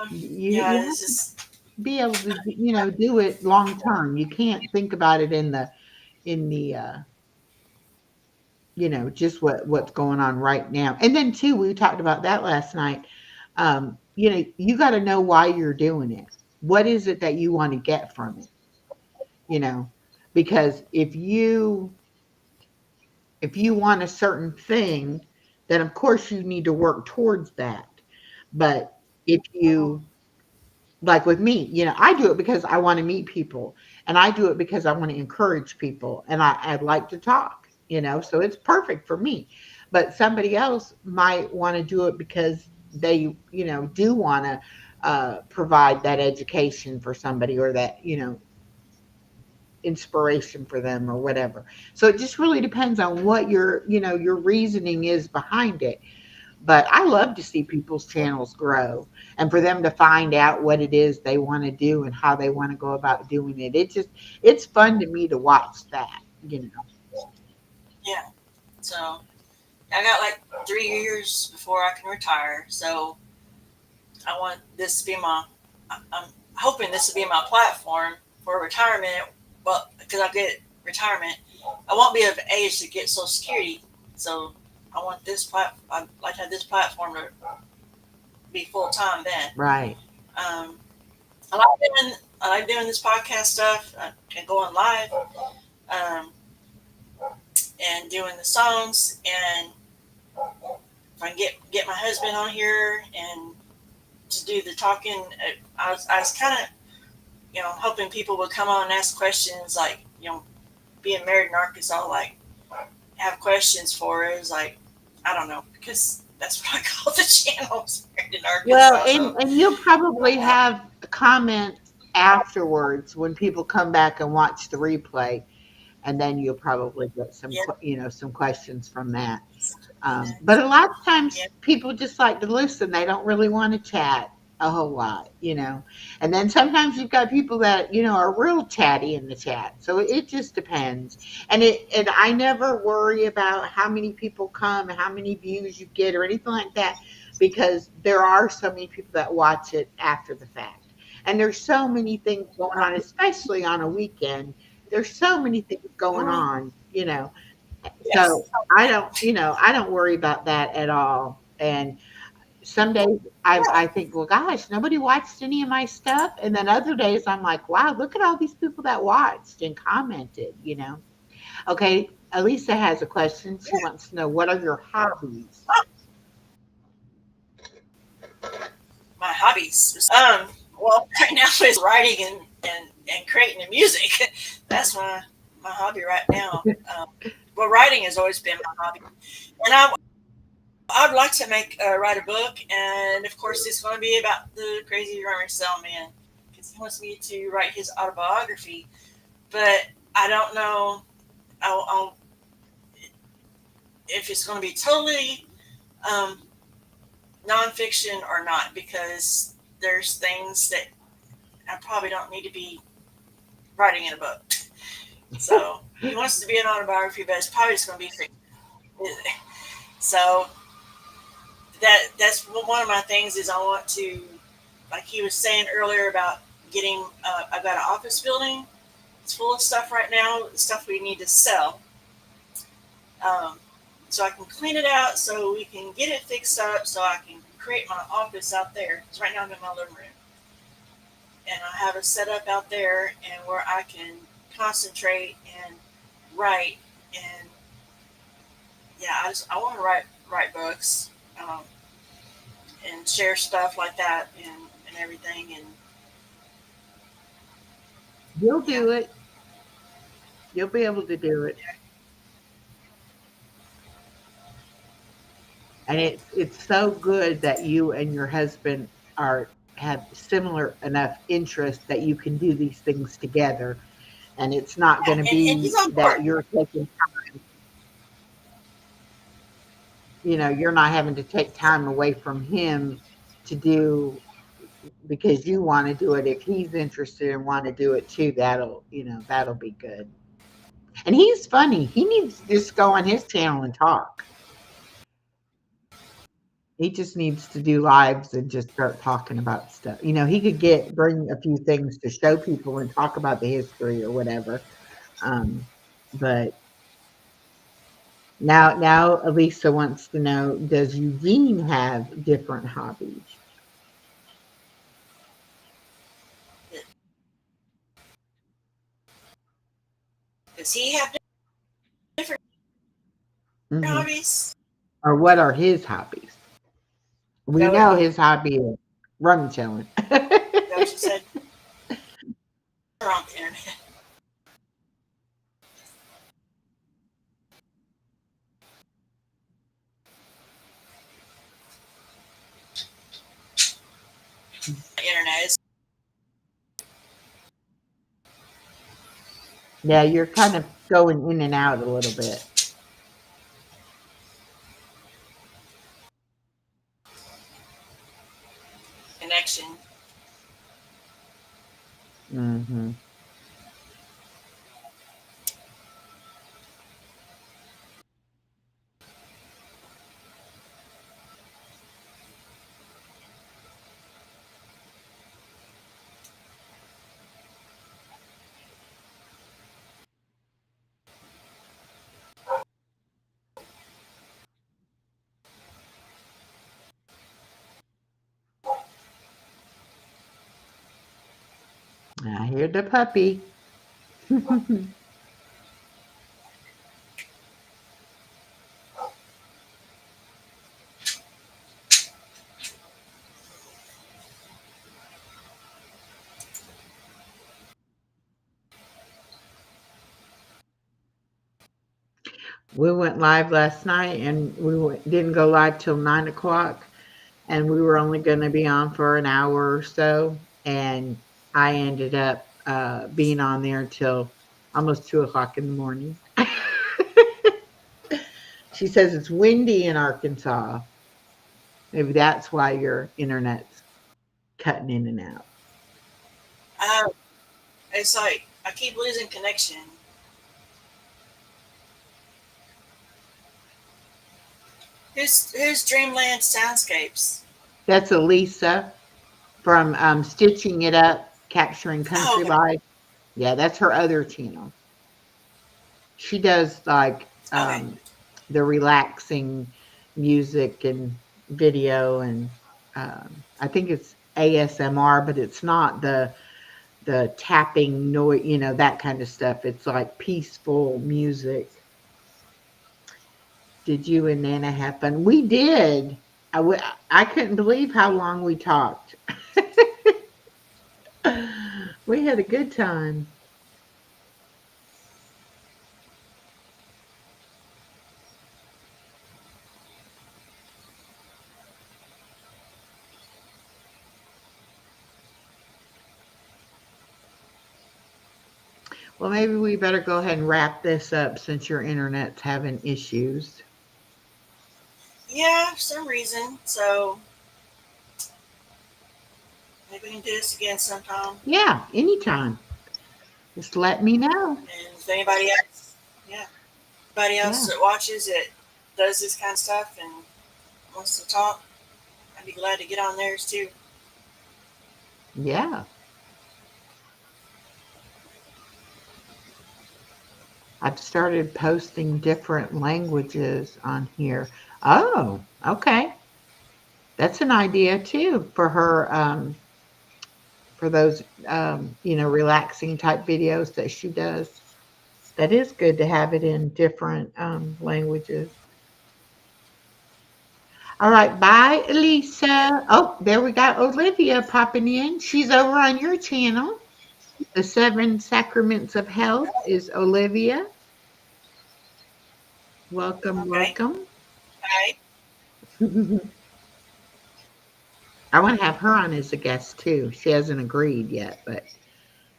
S1: you
S3: Yeah,
S1: have
S3: it's
S1: to
S3: just
S1: be able to, do it long term. You can't think about it in the just what's going on right now. And then too, we talked about that last night. You got to know why you're doing it. What is it that you want to get from it? You know, because if you want a certain thing, then of course you need to work towards that. But if you like with me, I do it because I want to meet people and I do it because I want to encourage people and I'd like to talk, so it's perfect for me. But somebody else might want to do it because they, do want to provide that education for somebody or that, inspiration for them or whatever. So it just really depends on what your reasoning is behind it. But I love to see people's channels grow and for them to find out what it is they want to do and how they want to go about doing it. It's fun to me to watch that.
S3: yeah. So I got like 3 years before I can retire. So I want this to be I'm hoping this will be my platform for retirement. Well, because I get retirement, I won't be of age to get Social Security. So I want I'd like to have this platform to be full time then.
S1: Right.
S3: Um, I like doing this podcast stuff and going live, um, and doing the songs. And if I can get my husband on here and to do the talking, I was kind of hoping people would come on and ask questions, like being married in Arkansas, like have questions for us, like I don't know, because that's what I call the channels, married in
S1: Well,
S3: Arkansas. So
S1: and you'll probably have comments afterwards when people come back and watch the replay, and then you'll probably get
S3: yeah,
S1: some questions from that. But a lot of times
S3: yeah,
S1: people just like to listen. They don't really want to chat a whole lot. And then sometimes you've got people that, are real chatty in the chat. So it just depends. And I never worry about how many people come, how many views you get or anything like that, because there are so many people that watch it after the fact. And there's so many things going on, especially on a weekend. There's so many things going on.
S3: yes,
S1: So I don't worry about that at all. And some days I think, well, gosh, nobody watched any of my stuff. And then other days I'm like, wow, look at all these people that watched and commented. Okay, Elisa has a question. She wants to know, what are your hobbies?
S3: my hobbies. Well, right now is writing and creating the music. That's my hobby right now. Well, writing has always been my hobby, and I'd like to write a book, and of course, it's going to be about the crazy rummage sale man because he wants me to write his autobiography, but I don't know if it's going to be totally um, nonfiction or not, because there's things that I probably don't need to be writing in a book. So he wants it to be an autobiography, but it's probably just going to be fiction. So that's one of my things is I want to, like he was saying earlier about getting. I've got an office building. It's full of stuff right now, stuff we need to sell. Um, so I can clean it out so we can get it fixed up so I can create my office out there. Because right now I'm in my living room. And I have it set up out there and where I can concentrate and write. And yeah, I want to write books and share stuff like that and everything. And
S1: You'll do it. You'll be able to do it. And it's so good that you and your husband are have similar enough interests that you can do these things together. And it's not
S3: yeah,
S1: going to
S3: and he's
S1: be
S3: on board.
S1: that you're taking, you're not having to take time away from him to do because you want to do it. If he's interested and want to do it too, that'll be good. And he's funny. He needs to just go on his channel and talk. He just needs to do lives and just start talking about stuff. He could bring a few things to show people and talk about the history or whatever. But now Elisa wants to know, does Eugene have different hobbies?
S3: Does he have different
S1: Hmm.
S3: hobbies?
S1: Or what are his hobbies? We
S3: Go
S1: know his hobby is rum chilling.
S3: That what you said? Or on the internet. The internet is
S1: Yeah, you're kind of going in and out a little bit.
S3: connection.
S1: Hmm. I hear the puppy. We went live last night and didn't go live till 9 o'clock. And we were only going to be on for an hour or so. And I ended up being on there until almost 2 o'clock in the morning. She says it's windy in Arkansas. Maybe that's why your internet's cutting in and out.
S3: It's like I keep losing connection. Who's Dreamland Soundscapes?
S1: That's Elisa from Stitching It Up, Capturing
S3: Oh,
S1: Country
S3: okay.
S1: Life. Yeah, that's her other channel. She does like
S3: Okay.
S1: the relaxing music and video, and I think it's ASMR, but it's not the tapping noise, that kind of stuff. It's like peaceful music. Did you and Nana have fun? We did. I couldn't believe how long we talked. We had a good time. Well, maybe we better go ahead and wrap this up since your internet's having issues.
S3: Yeah, for some reason. So maybe we can do this again sometime.
S1: Yeah, anytime. Just let me know.
S3: And if anybody else, yeah, anybody else
S1: Yeah.
S3: that watches it does this kind of stuff and wants to talk, I'd be glad to get on theirs too.
S1: Yeah. I've started posting different languages on here. Oh, okay. That's an idea too for her, for those, relaxing type videos that she does. That is good to have it in different languages. All right, bye, Elisa. Oh, there we got Olivia popping in. She's over on your channel. The Seven Sacraments of Health is Olivia. Welcome,
S3: Okay.
S1: welcome. I want to have her on as a guest too. She hasn't agreed yet, but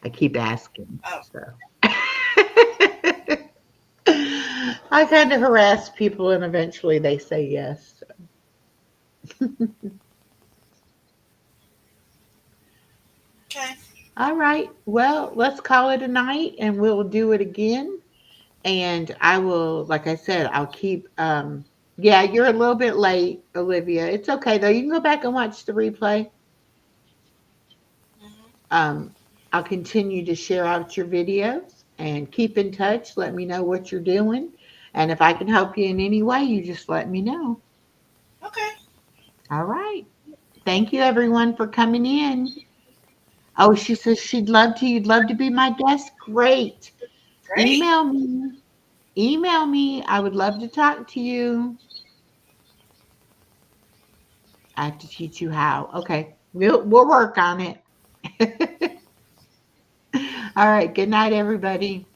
S1: I keep asking.
S3: Oh,
S1: So I kind of harass people and eventually they say yes.
S3: okay.
S1: All right. Well, let's call it a night and we'll do it again. And I will, like I said, I'll keep, yeah, you're a little bit late, Olivia. It's okay though. You can go back and watch the replay.
S3: Hmm.
S1: Um, I'll continue to share out your videos and keep in touch. Let me know what you're doing. And if I can help you in any way, you just let me know.
S3: Okay.
S1: All right. Thank you, everyone, for coming in. Oh, she says she'd love to. You'd love to be my guest. Great.
S3: Great.
S1: Email me. Email me. I would love to talk to you. I have to teach you how. Okay. We'll work on it. All right. Good night, everybody.